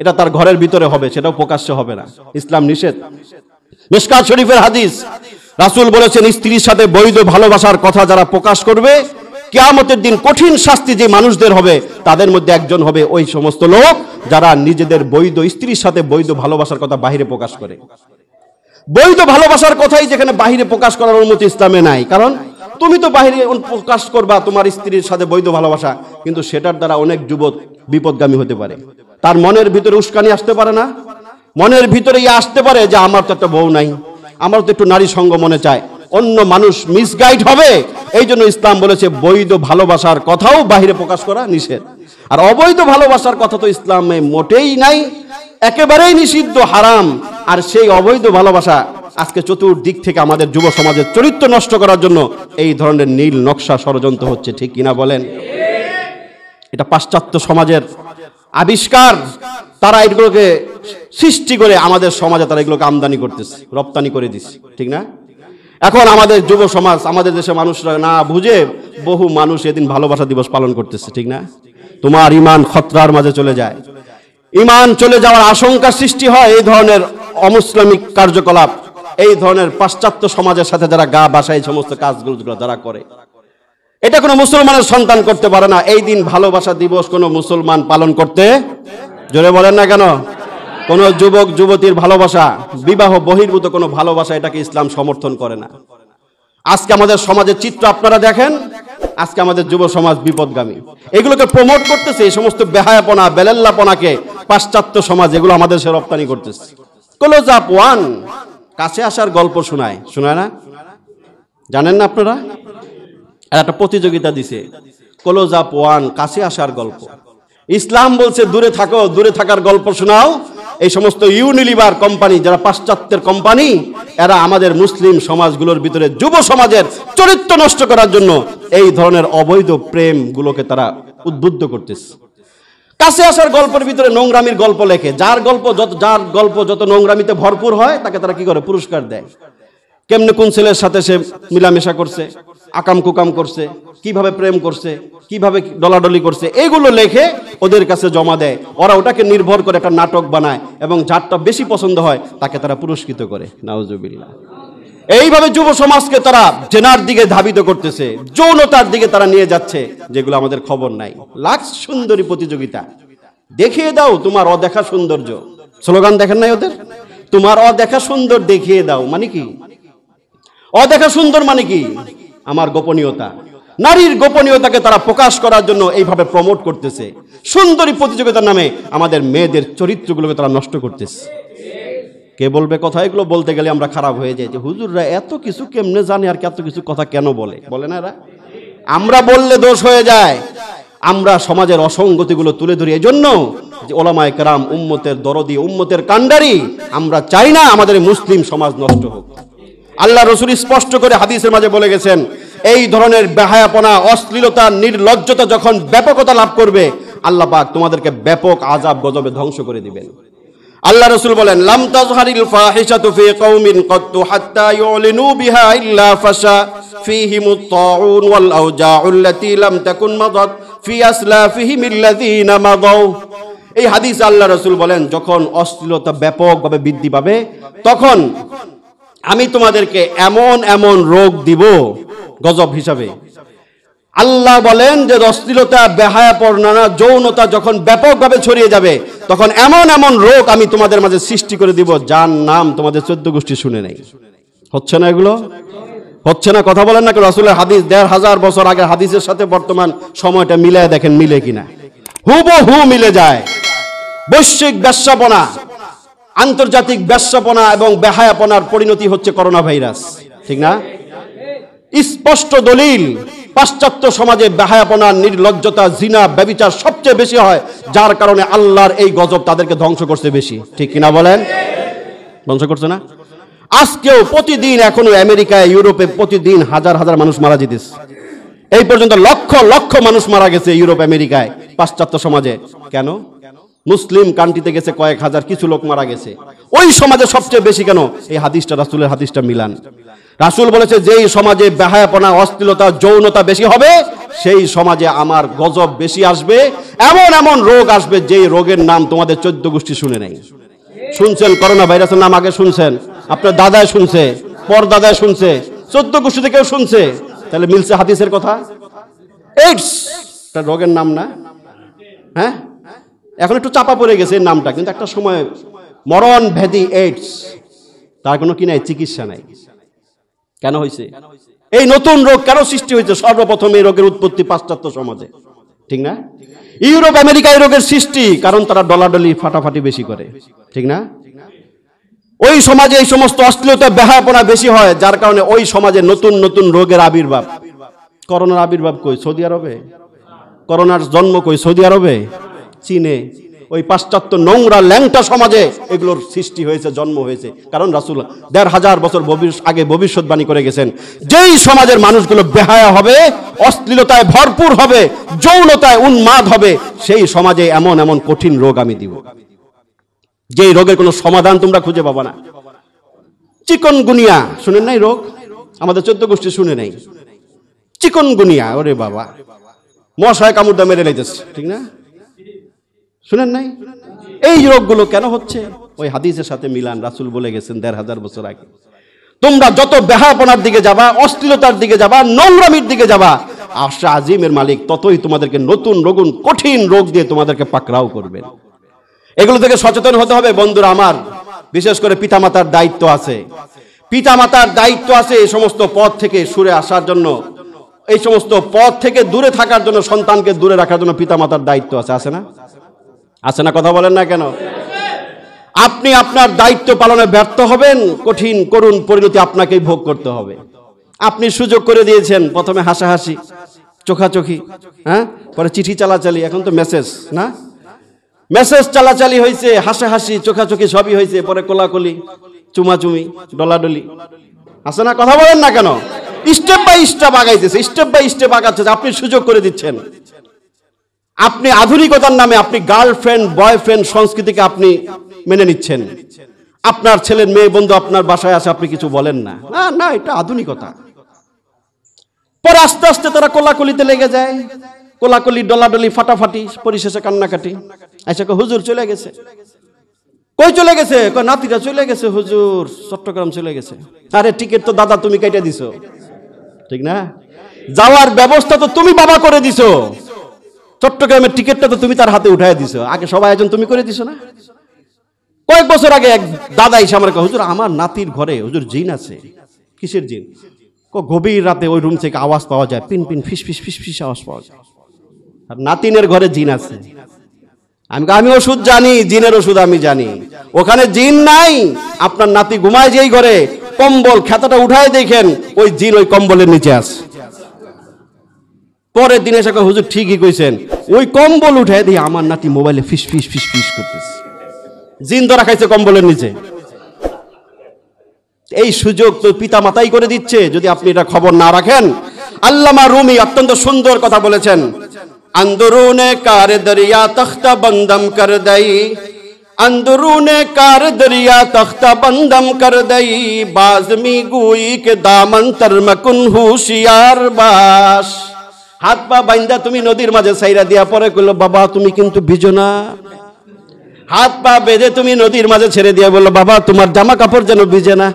এটা তার ঘরের ভিতরে হবে, সেটাও প্রকাশ্যে হবে না, ইসলাম নিষেধ। মিশকাত শরীফের হাদিস, রাসূল বলেছেন স্ত্রীর সাথে বৈধ ভালোবাসার কথা যারা প্রকাশ করবে, কিয়ামতের দিন কঠিন শাস্তি যে মানুষদের হবে তাদের মধ্যে একজন হবে ওই সমস্ত লোক যারা নিজেদের বৈধ স্ত্রীর সাথে বৈধ ভালোবাসার কথা বাহিরে প্রকাশ করে। বৈধ ভালোবাসার কথাই যেখানে বাহিরে প্রকাশ করার অনুমতি ইসলামে নাই, কারণ তুমি তো বাহিরে প্রকাশ করবা তোমার স্ত্রীর সাথে বৈধ ভালোবাসা, কিন্তু সেটার দ্বারা অনেক যুবক বিপদগামী হতে পারে। তার মনের ভিতরে উস্কানি আসতে পারে না? মনের ভিতরে আসতে পারে যে আমার তো একটা বউ নাই, আমার তো একটু নারী সঙ্গ মনে চায়, অন্য মানুষ মিসগাইড হবে। এই জন্য ইসলাম বলেছে বৈধ ভালোবাসার কথাও বাহিরে প্রকাশ করা নিষেধ। আর অবৈধ ভালোবাসার কথা তো ইসলামে মোটেই নাই, একেবারেই নিষিদ্ধ, হারাম। আর সেই অবৈধ ভালোবাসা আজকে চতুর্দিক থেকে আমাদের যুব সমাজের চরিত্র নষ্ট করার জন্য এই ধরনের নীল নকশা ষড়যন্ত্র হচ্ছে, ঠিক কিনা বলেন? এটা পাশ্চাত্য সমাজের আবিষ্কার, তারা এগুলোকে সৃষ্টি করে আমাদের সমাজে তারা এগুলোকে আমদানি করতেছে, রপ্তানি করে দিচ্ছে, ঠিক না? এখন আমাদের যুব সমাজ, আমাদের দেশে মানুষরা না বুঝে বহু মানুষ এদিন ভালোবাসা দিবস পালন করতেছে, ঠিক না? তোমার ইমান খতরার মাঝে চলে যায়, ইমান চলে যাওয়ার আশঙ্কা সৃষ্টি হয় এই ধরনের অমুসলিমিক কার্যকলাপ, এই ধরনের পাশ্চাত্য সমাজের সাথে যারা গা বাসায় এই সমস্ত কাজগুলো যারা করে। এটা কোনো মুসলমানের সন্তান করতে পারে না। এই দিন ভালোবাসা দিবস কোনো মুসলমান পালন করতে, জোরে বলেন না কেন? কোনো যুবক যুবতীর ভালোবাসা, বিবাহ বহির্ভূত কোনো ভালোবাসা, এটাকে ইসলাম সমর্থন করে না। আজকে আমাদের সমাজের চিত্র আপনারা দেখেন, আজকে আমাদের যুব সমাজ বিপদগামী, এগুলোকে প্রমোট করতেছে, এই সমস্ত বেহায়াপনা বেলেল্লাপনাকে পাশ্চাত্য সমাজ এগুলো আমাদের সে রপ্তানি করতেছে। ক্লোজ আপ ওয়ান, কাছে আসার গল্প শোনায়, শোনায় না? জানেন না আপনারা? একটা প্রতিযোগিতা দিছে, ক্লোজ আপ ওয়ান, কাছে আসার গল্প। ইসলাম বলছে দূরে থাকো, দূরে থাকার গল্প শোনাও। এই সমস্ত ইউনিলিভার কোম্পানি, যারা পাশ্চাত্যের কোম্পানি, এরা আমাদের মুসলিম সমাজগুলোর ভিতরে যুব সমাজের চরিত্র নষ্ট করার জন্য এই ধরনের অবৈধ প্রেমগুলোকে তারা উদ্বুদ্ধ করতেছে। কাছে আসার গল্পের ভিতরে নোংরামির গল্প লেখে, যার গল্প যত নোংরামিতে ভরপুর হয় তাকে তারা কি করে? পুরস্কার দেয়। কেমনে কোন ছেলের সাথে সে মিলামেশা করছে, আকাম কুকাম করছে, কিভাবে প্রেম করছে, কিভাবে ডলাডলি করছে, এগুলো লেখে ওদের কাছে জমা দেয়। ওরা ওটাকে নির্ভর করে একটা নাটক বানায় এবং যারটা বেশি পছন্দ হয় তাকে তারা পুরস্কৃত করে। নাউজুবিল্লাহ। এইভাবে যুব সমাজকে তারা জেনার দিকে ধাবিত করতেছে, যৌনতার দিকে তারা নিয়ে যাচ্ছে, যেগুলো আমাদের খবর নাই। লাক্স সুন্দরী প্রতিযোগিতা, দেখিয়ে দাও তোমার অদেখা সৌন্দর্য, স্লোগান দেখেন নাই ওদের? তোমার অদেখা সুন্দর দেখিয়ে দাও মানে কি? অদেখা সুন্দর মানে কি? আমার গোপনীয়তা, নারীর গোপনীয়তাকে তারা প্রকাশ করার জন্য এইভাবে প্রমোট করতেছে। সুন্দরী প্রতিযোগিতার নামে আমাদের মেয়েদের চরিত্রগুলোকে তারা নষ্ট করতেছে। কে বলবে কথা? এগুলো বলতে গেলে আমরা খারাপ হয়ে যাই যে হুজুররা এত কিছু কেমনে জানে আর এত কিছু কথা কেন বলে, বলে না এরা? আমরা বললে দোষ হয়ে যায়। আমরা সমাজের অসঙ্গতিগুলো তুলে ধরি, এই জন্য যে ওলামায়ে কেরাম উম্মতের দরদি, উম্মতের কান্ডারি, আমরা চাই না আমাদের মুসলিম সমাজ নষ্ট হোক। আল্লাহ রাসূল স্পষ্ট করে হাদিসের মাঝে বলে গেছেন, এই ধরনের বেহায়াপনা, অশ্লীলতা, নির্লজ্জতা যখন ব্যাপকতা লাভ করবে, আল্লাহ পাক তোমাদেরকে ব্যাপক আযাব গজবে ধ্বংস করে দিবেন। আল্লাহ রাসূল বলেন, লাম তাজহারিল ফাহিশাতু ফি কওমিন ক্বাত্তু হাত্তা ইউলিনু বিহা ইল্লা ফাশা ফীহিমুত তাউন ওয়াল আওজাউল্লাতী লাম তাকুন মাদাত ফি আসলাফিহিম আল্লাযীনা মাদাউ। এই হাদিসে আল্লাহ রাসূল বলেন, যখন অশ্লীলতা ব্যাপকভাবে বৃদ্ধি পাবে তখন আমি তোমাদেরকে এমন এমন রোগ দিব গজব হিসাবে। আল্লাহ বলেন যে অশ্লীলতা, বেহায়াপনা, যৌনতা যখন ব্যাপকভাবে ছড়িয়ে যাবে তখন এমন এমন রোগ আমি তোমাদের মাঝে সৃষ্টি করে দিব যার নাম তোমাদের 14 গোষ্ঠী শুনে নেই। হচ্ছে না এগুলো? হচ্ছে না? কথা বলেন না? রাসূলের হাদিস 1500 বছর আগের হাদিসের সাথে বর্তমান সময়টা মিলায় দেখেন, মিলে কিনা? হুবহু মিলে যায়। বৈশ্বিক বেশ্যাপনা, আন্তর্জাতিক ব্যবসাপনা এবং বেহায়াপনার পরিণতি হচ্ছে করোনা ভাইরাস, ঠিক না? স্পষ্ট দলিল, পাশ্চাত্য সমাজে বেহায়াপনা, নির্লজ্জতা, জিনা, ব্যভিচার সবচেয়ে বেশি হয়, যার কারণে আল্লাহর এই গজব তাদেরকে ধ্বংস করছে বেশি, ঠিক কিনা বলেন? ধ্বংস করছে না? আজকেও প্রতিদিন এখনো আমেরিকায়, ইউরোপে প্রতিদিন হাজার হাজার মানুষ মারা যেতেছে। এই পর্যন্ত লক্ষ লক্ষ মানুষ মারা গেছে ইউরোপ, আমেরিকায়, পাশ্চাত্য সমাজে। কেন? মুসলিম কান্ট্রিতে গেছে কয়েক হাজার, কিছু লোক মারা গেছে। ওই সমাজে সবচেয়ে বেশি কেন? এই হাদিসটা, রাসূলের হাদিসটা মিলান। রাসূল বলেছে, যেই সমাজে বেহায়াপনা, অশ্লীলতা, যৌনতা বেশি হবে, সেই সমাজে আমার গজব বেশি আসবে। এমন এমন রোগ আসবে, যেই রোগের নাম তোমাদের 14 গোষ্ঠী শুনে নাই। শুনছেন করোনা ভাইরাসের নাম? আগে শুনছেন? আপনার দাদায় শুনছে, পর দাদায় শুনছে, 14 গোষ্ঠীতে কেউ শুনছে? তাহলে মিলছে হাদিসের কথা? এইডস একটা রোগের নাম না? হ্যাঁ, এখন একটু চাপা পড়ে গেছে এই নামটা, কিন্তু একটা সময় মরণ ব্যাধি এইডস, তার কোনো কি নাই, চিকিৎসা নাই। কেন হয়েছে? এই নতুন রোগ কেন সৃষ্টি হয়েছে? সর্বপ্রথম এই রোগের উৎপত্তি পাশ্চাত্য সমাজে, ঠিক না? ইউরোপ, আমেরিকা এই রোগের সৃষ্টি, কারণ তারা ডলাডলি, ফাটাফাটি বেশি করে, ঠিক না? ওই সমাজে এই সমস্ত অশ্লীলতা, বেহায়াপনা বেশি হয়, যার কারণে ওই সমাজে নতুন নতুন রোগের আবির্ভাব। করোনার আবির্ভাব কই? সৌদি আরবে। করোনার জন্ম কই? সৌদি আরবে, চীনে। ওই পাশ্চাত্য নোংরা ল্যাংটা সমাজে এগুলোর সৃষ্টি হয়েছে, জন্ম হয়েছে। কারণ রাসূল ১৫০০ বছর আগে ভবিষ্যৎবাণী করে গেছেন, যেই সমাজের মানুষগুলো বেহায়া হবে, অশ্লীলতায় ভরপুর হবে, যৌনতায় উন্মাদ হবে, সেই সমাজে এমন এমন কঠিন রোগ আমি দিব, যেই রোগের কোনো সমাধান তোমরা খুঁজে পাবা না। চিকনগুনিয়া শুনেন নাই? রোগ আমাদের 14 গোষ্ঠী শুনে নাই। চিকনগুনিয়া, ওরে বাবা, মশায় কামড় মেরে লাইতেছে, ঠিক না? শুনেন নাই? এই রোগগুলো কেন হচ্ছে? ওই হাদিসের সাথে মিলান। রাসূল বলে গেছেন ১৫০০ বছর আগে, তোমরা যত বেহায়াপনার দিকে যাবা, অশ্লীলতার দিকে যাবা, নোংরামির দিকে যাবা, আরশ আজিমের মালিক ততই তোমাদেরকে নতুন নতুন কঠিন রোগ দিয়ে তোমাদেরকে পাকড়াও করবেন। এগুলো থেকে সচেতন হতে হবে বন্ধুরা আমার। বিশেষ করে পিতামাতার দায়িত্ব আছে, পিতামাতার দায়িত্ব আছে এই সমস্ত পথ থেকে সরে আসার জন্য, এই সমস্ত পথ থেকে দূরে থাকার জন্য, সন্তানকে দূরে রাখার জন্য পিতামাতার দায়িত্ব আছে, আছে না? আছে না? কথা বলেন না কেন? আপনি আপনার দায়িত্ব পালনে ব্যর্থ হবেন, কঠিন করুণ পরিণতি আপনাকেই ভোগ করতে হবে। আপনি সুযোগ করে দিয়েছেন, প্রথমে হাসাহাসি, চোখাচোখি, হ্যাঁ, পরে চিঠি চালাচালি, এখন তো মেসেজ না? মেসেজ চালাচালি হয়েছে, হাসাহাসি, চোখাচোখি সবই হয়েছে, পরে কোলাকুলি, চুমাচুমি, ডলাডলি, আছে না? কথা বলেন না কেন? স্টেপ বাই স্টেপ আগাইতেছে, স্টেপ বাই স্টেপ আগাচ্ছে, আপনি সুযোগ করে দিচ্ছেন। আপনি আধুনিকতার নামে আপনি গার্লফ্রেন্ড বয়ফ্রেন্ড সংস্কৃতিকে আপনি মেনে নিচ্ছেন। আপনার ছেলের মেয়ে বন্ধু আপনার বাসায় আসে, আপনি কিছু বলেন না, না না, এটা আধুনিকতা। পরে আস্তে আস্তে তারা কোলাকুলিতে লেগে যায়, কোলাকুলি, ডলাডলি, ফাটাফাটি, পরিশেষে কান্নাকাটি। আচ্ছা, হুজুর চলে গেছে। কই চলে গেছে? নাতিরা চলে গেছে হুজুর, চট্টগ্রাম চলে গেছে। আরে টিকিট তো দাদা তুমি কেটে দিছো, ঠিক না? যাওয়ার ব্যবস্থা তো তুমি বাবা করে দিছো, চট্টগ্রামের টিকিটটা তো তুমি তার হাতে উঠায় দিছো। আগে সবাই একজন তুমি করে দিছো না? কয়েক বছর আগে এক দাদা এসে আমার কাছে, হুজুর আমার নাতির ঘরে হুজুর জিন আছে। কিসের জিন? গভীর রাতে ওই রুম থেকে আওয়াজ পাওয়া যায়, পিন পিন ফিস ফিস ফিস ফিস আওয়াজ পাওয়া যায়, আর নাতিনের ঘরে জিন আছে। আমি ওষুধ জানি, জিনের ওষুধ আমি জানি। ওখানে জিন নাই, আপনার নাতি ঘুমায় যেই ঘরে, কম্বল খাতাটা উঠায় দেখেন ওই জিন ওই কম্বলের নিচে আছে। পরের দিন এসে হুজুর ঠিকই কইছেন, ওই কম্বল উঠায় দিয়ে আমার নাতি মোবাইলে ফিস ফিস ফিস ফিস করতেছে, জিন ধরা খাইছে কম্বলের নিচে। এই সুযোগ তো পিতা মাতাই করে দিচ্ছে, যদি আপনি এটা খবর না রাখেন। আল্লামা রুমি অত্যন্ত সুন্দর কথা বলেছেন, अंदरूने कार दरिया तख्ता बंदम कर दई, अंदरूने कार दरिया तख्ता बंदम कर दई, बाजमी गुई के दामन तरमकुन हुशियार बास। हाथ पा बांधा तुम्हें नदीर माझे साइरा दिया परे कइलो बाबा तुम्हें किन्तु भिजो ना। हाथ पा बेঁধে তুমি নদীর মাঝে ছেড়ে দিয়ে বলল বাবা তোমার জামা কাপড় যেন ভিজে না।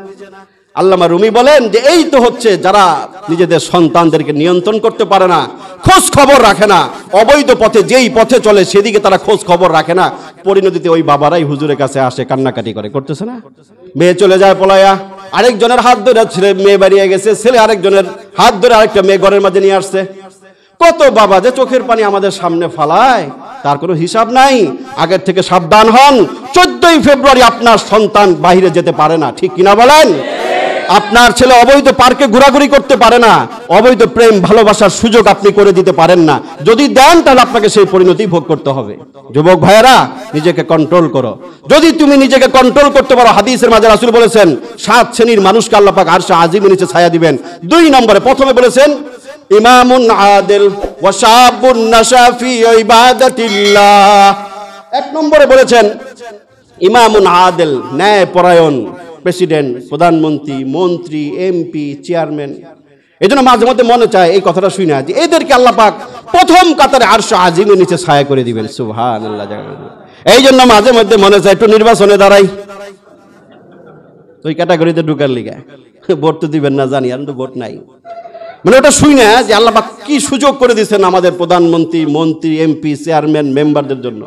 আল্লামা রুমি বলেন যে এই তো হচ্ছে যারা নিজেদের সন্তানদেরকে নিয়ন্ত্রণ করতে পারে না, খোঁজ খবর রাখে না, অবৈধ পথে যেই পথে চলে সেদিকে তারা খোঁজ খবর রাখে না, পরিণতিতে ওই বাবারাই হুজুরের কাছে আসে কান্নাকাটি করে, করতেছে না? মেয়ে চলে যায় পলায়া, আরেকজনের হাত ধরে ছেলে মেয়ে বেরিয়ে গেছে, ছেলে আরেকজনের হাত ধরে আরেকটা মেয়ে ঘরের মাঝে নিয়ে আসছে। কত বাবা যে চোখের পানি আমাদের সামনে ফালায়, তার কোনো হিসাব নাই। আগের থেকে সাবধান হন। 14ই ফেব্রুয়ারি আপনার সন্তান বাইরে যেতে পারে না, ঠিক কিনা বলেন? আপনার ছেলে অবৈধ পার্কে ঘোরাঘুরি করতে পারে না, অবৈধ প্রেম ভালোবাসার সুযোগ আপনি করে দিতে পারেন না। যদি দেন তাহলে আপনাকে সেই পরিণতি ভোগ করতে হবে। যুবক ভাইয়েরা, নিজেকে কন্ট্রোল করো। যদি তুমি নিজেকে কন্ট্রোল করতে পারো, হাদিসের মাঝে রাসূল বলেছেন 7 শ্রেণীর মানুষকে আল্লাহ পাক আরশে আজিমের নিচে ছায়া দিবেন। 2 নম্বরে প্রথমে বলেছেন ইমামুন আদিল ওয়া শাবুন নাশা ফি ইবাদাতিল্লাহ। 1 নম্বরে বলেছেন ইমামুন আদিল, ন্যায়পরায়ণ প্রেসিডেন্ট, প্রধানমন্ত্রী, মন্ত্রী, এমপি, চেয়ারম্যান। এজন্য মাঝে মধ্যে মনে চায় এই কথাটা শুনে যে এদেরকে আল্লাহ পাক প্রথম কাতারে আরশে আজিমের নিচে ছায়া করে দিবেন। সুবহানাল্লাহ। এই জন্য মাঝে মধ্যে মনে চায় একটু নির্বাচনে দাঁড়াই, ওই ক্যাটাগরিতে ঢুকার লিগা। ভোট তো দিবেন না জানি, আর তো ভোট নাই। মানে ওটা শুনে যে আল্লাহ পাক কি সুযোগ করে দিয়েছেন আমাদের প্রধানমন্ত্রী, মন্ত্রী, এমপি, চেয়ারম্যান, মেম্বারদের জন্য।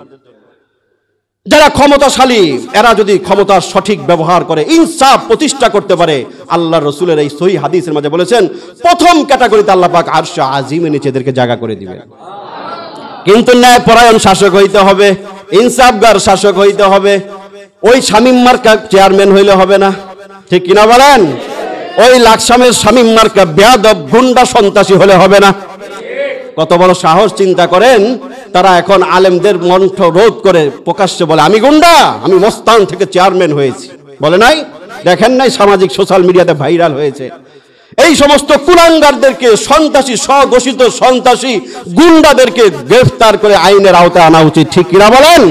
যারা ক্ষমতাশালী, এরা যদি ক্ষমতার সঠিক ব্যবহার করে, ইনসাফ প্রতিষ্ঠা করতে পারে, আল্লাহ রসুলের এই সহিহ হাদিসের মাঝে বলেছেন প্রথম ক্যাটাগরিতে আল্লাহ পাক আরশে আজিমের নিচে এদেরকে জায়গা করে দিবেন। কিন্তু ন্যায়পরায়ণ শাসক হইতে হবে, ইনসাফগার শাসক হইতে হবে। ওই শামীম মার্কা চেয়ারম্যান হইলে হবে না, ঠিক কিনা বলেন? ওই লাকসামের শামীম মার্কা বেয়াদব গুন্ডা সন্ত্রাসী হলে হবে না। কত বড় সাহস চিন্তা করেন। তারা এখন আলেমদের মন্থ রোধ করে প্রকাশ্যে বলে আমি গুন্ডা, আমি মস্তান থেকে চেয়ারম্যান হয়েছি। বলে নাই? দেখেন নাই সামাজিক সোশ্যাল মিডিয়াতে ভাইরাল হয়েছে? এই সমস্ত কুলাঙ্গারদেরকে, সন্ত্রাসী, স্বঘোষিত সন্ত্রাসী গুন্ডাদেরকে গ্রেফতার করে আইনের আওতায় আনা উচিত, ঠিক কিনা বলেন?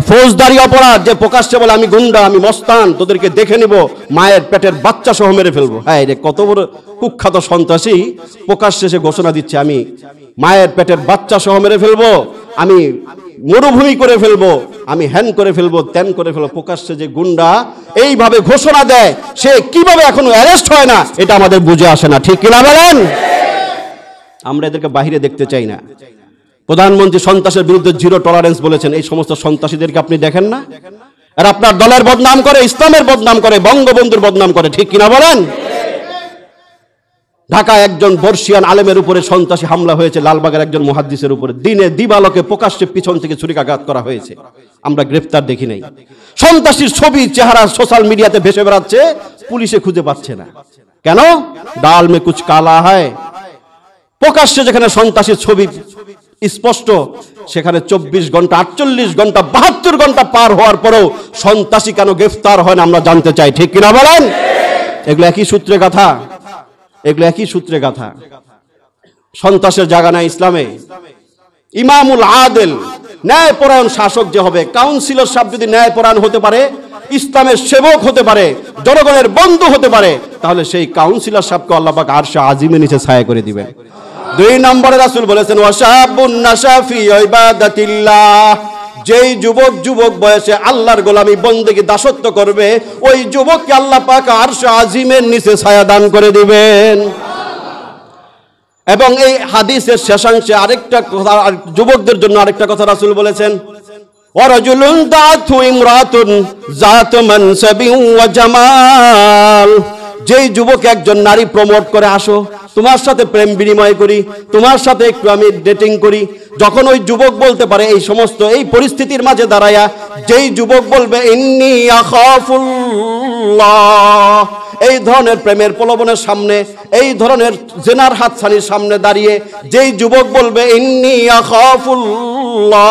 ফৌজদারি অপরাধ যে প্রকাশ্যে বলে আমি গুন্ডা, আমি মস্তান, তোদেরকে দেখে নিব, মায়ের পেটের বাচ্চা সহ মেরে ফেলবো। হ্যাঁ, রে কত বড় কুখ্যাত সন্ত্রাসী প্রকাশ্যে সে ঘোষণা দিচ্ছে আমি মায়ের পেটের বাচ্চা সহ মেরে ফেলবো, আমি মরুভূমি করে ফেলবো, আমি হ্যান করে ফেলবো, ত্যান করে ফেলবো। প্রকাশ্যে যে গুন্ডা এইভাবে ঘোষণা দেয়, সে কিভাবে এখনো অ্যারেস্ট হয় না, এটা আমাদের বুঝে আসে না, ঠিক কিনা বলেন? আমরা এদেরকে বাহিরে দেখতে চাই না। প্রধানমন্ত্রী সন্ত্রাসের বিরুদ্ধে 0 টলারেন্স বলেছেন। এই সমস্ত সন্ত্রাসীদেরকে আপনি দেখেন না? আর আপনার দলের বদনাম করে, ইসলামের বদনাম করে, বঙ্গবন্ধুর বদনাম করে, ঠিক কিনা বলেন? ঢাকায় একজন বর্ষিয়ান আলেমের উপরে সন্ত্রাসী হামলা হয়েছে, লালবাগের একজন মুহাদ্দিসের উপরে দিনে দিবালোকে প্রকাশ্যে পিছন থেকে ছুরিকাঘাত করা হয়েছে। আমরা গ্রেফতার দেখি নাই। সন্ত্রাসীর ছবি, চেহারা সোশ্যাল মিডিয়াতে ভেসে বেড়াচ্ছে, পুলিশে খুঁজে পাচ্ছে না। কেন? ডাল মে কুছ কালা হয়। প্রকাশ্যে যেখানে সন্ত্রাসীর ছবি স্পষ্ট, সেখানে 24 ঘন্টা, 48 ঘন্টা, 72 ঘন্টা পার হওয়ার পরেও সন্ত্রাসী কেন গ্রেফতার হয় না আমরা জানতে চাই, ঠিক কিনা বলেন? এগুলো একই সূত্রে গাথা, এগুলো একই সূত্রে গাথা। সন্ত্রাসের জায়গা নাই ইসলামে। ইমামুল আদিল, ন্যায়পরায়ণ শাসক যে হবে, কাউন্সিলর সাহেব যদি ন্যায়পরায়ণ হতে পারে, ইসলামের সেবক হতে পারে, জনগণের বন্ধু হতে পারে, তাহলে সেই কাউন্সিলর সাহেবকে আল্লাহ পাক আরশে আজিমের নিচে ছায়া করে দিবেন। 2 নম্বরে রাসূল বলেছেন ওয়াশাবুন নাশা ফি ইবাদাতিল্লাহ। যেই যুবক বয়সে আল্লাহর গোলামি, বন্দেগী, দাসত্ব করবে, ওই যুবককে আল্লাহ পাক আরশে আজিমের নিচে ছায়া দান করে দিবেন। এবং এই হাদিসের শেষাংশে আরেকটা কথা, যুবকদের জন্য আরেকটা কথা রাসূল বলেছেন ওয়ারাজুলুন দাতু ইমরাতুন যাতু মানসাবিন ওয়া জামাল। যেই যুবক একজন নারী প্রমোট করে, আসো তোমার সাথে প্রেম বিনিময় করি, তোমার সাথে একটু আমি ডেটিং করি, যখন ওই যুবক বলতে পারে, এই সমস্ত এই পরিস্থিতির মাঝে দাঁড়ায়া যেই যুবক বলবে ইন্নী আখাফুল্লাহ, এই ধরনের প্রেমের প্রলোভনের সামনে, এই ধরনের জেনার হাতছানির সামনে দাঁড়িয়ে যেই যুবক বলবে ইন্নী আখাফুল্লাহ,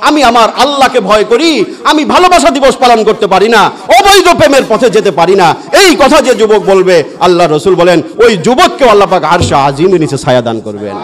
আমি আমার আল্লাহকে ভয় করি, আমি ভালোবাসা দিবস পালন করতে পারি না, অবৈধ প্রেমের পথে যেতে পারি না, এই কথা যে যুবক বলবে, আল্লাহ রসুল বলেন ওই যুবককে আল্লাহ পাক আরশে আজিমের নিচে ছায়া দান করবেন।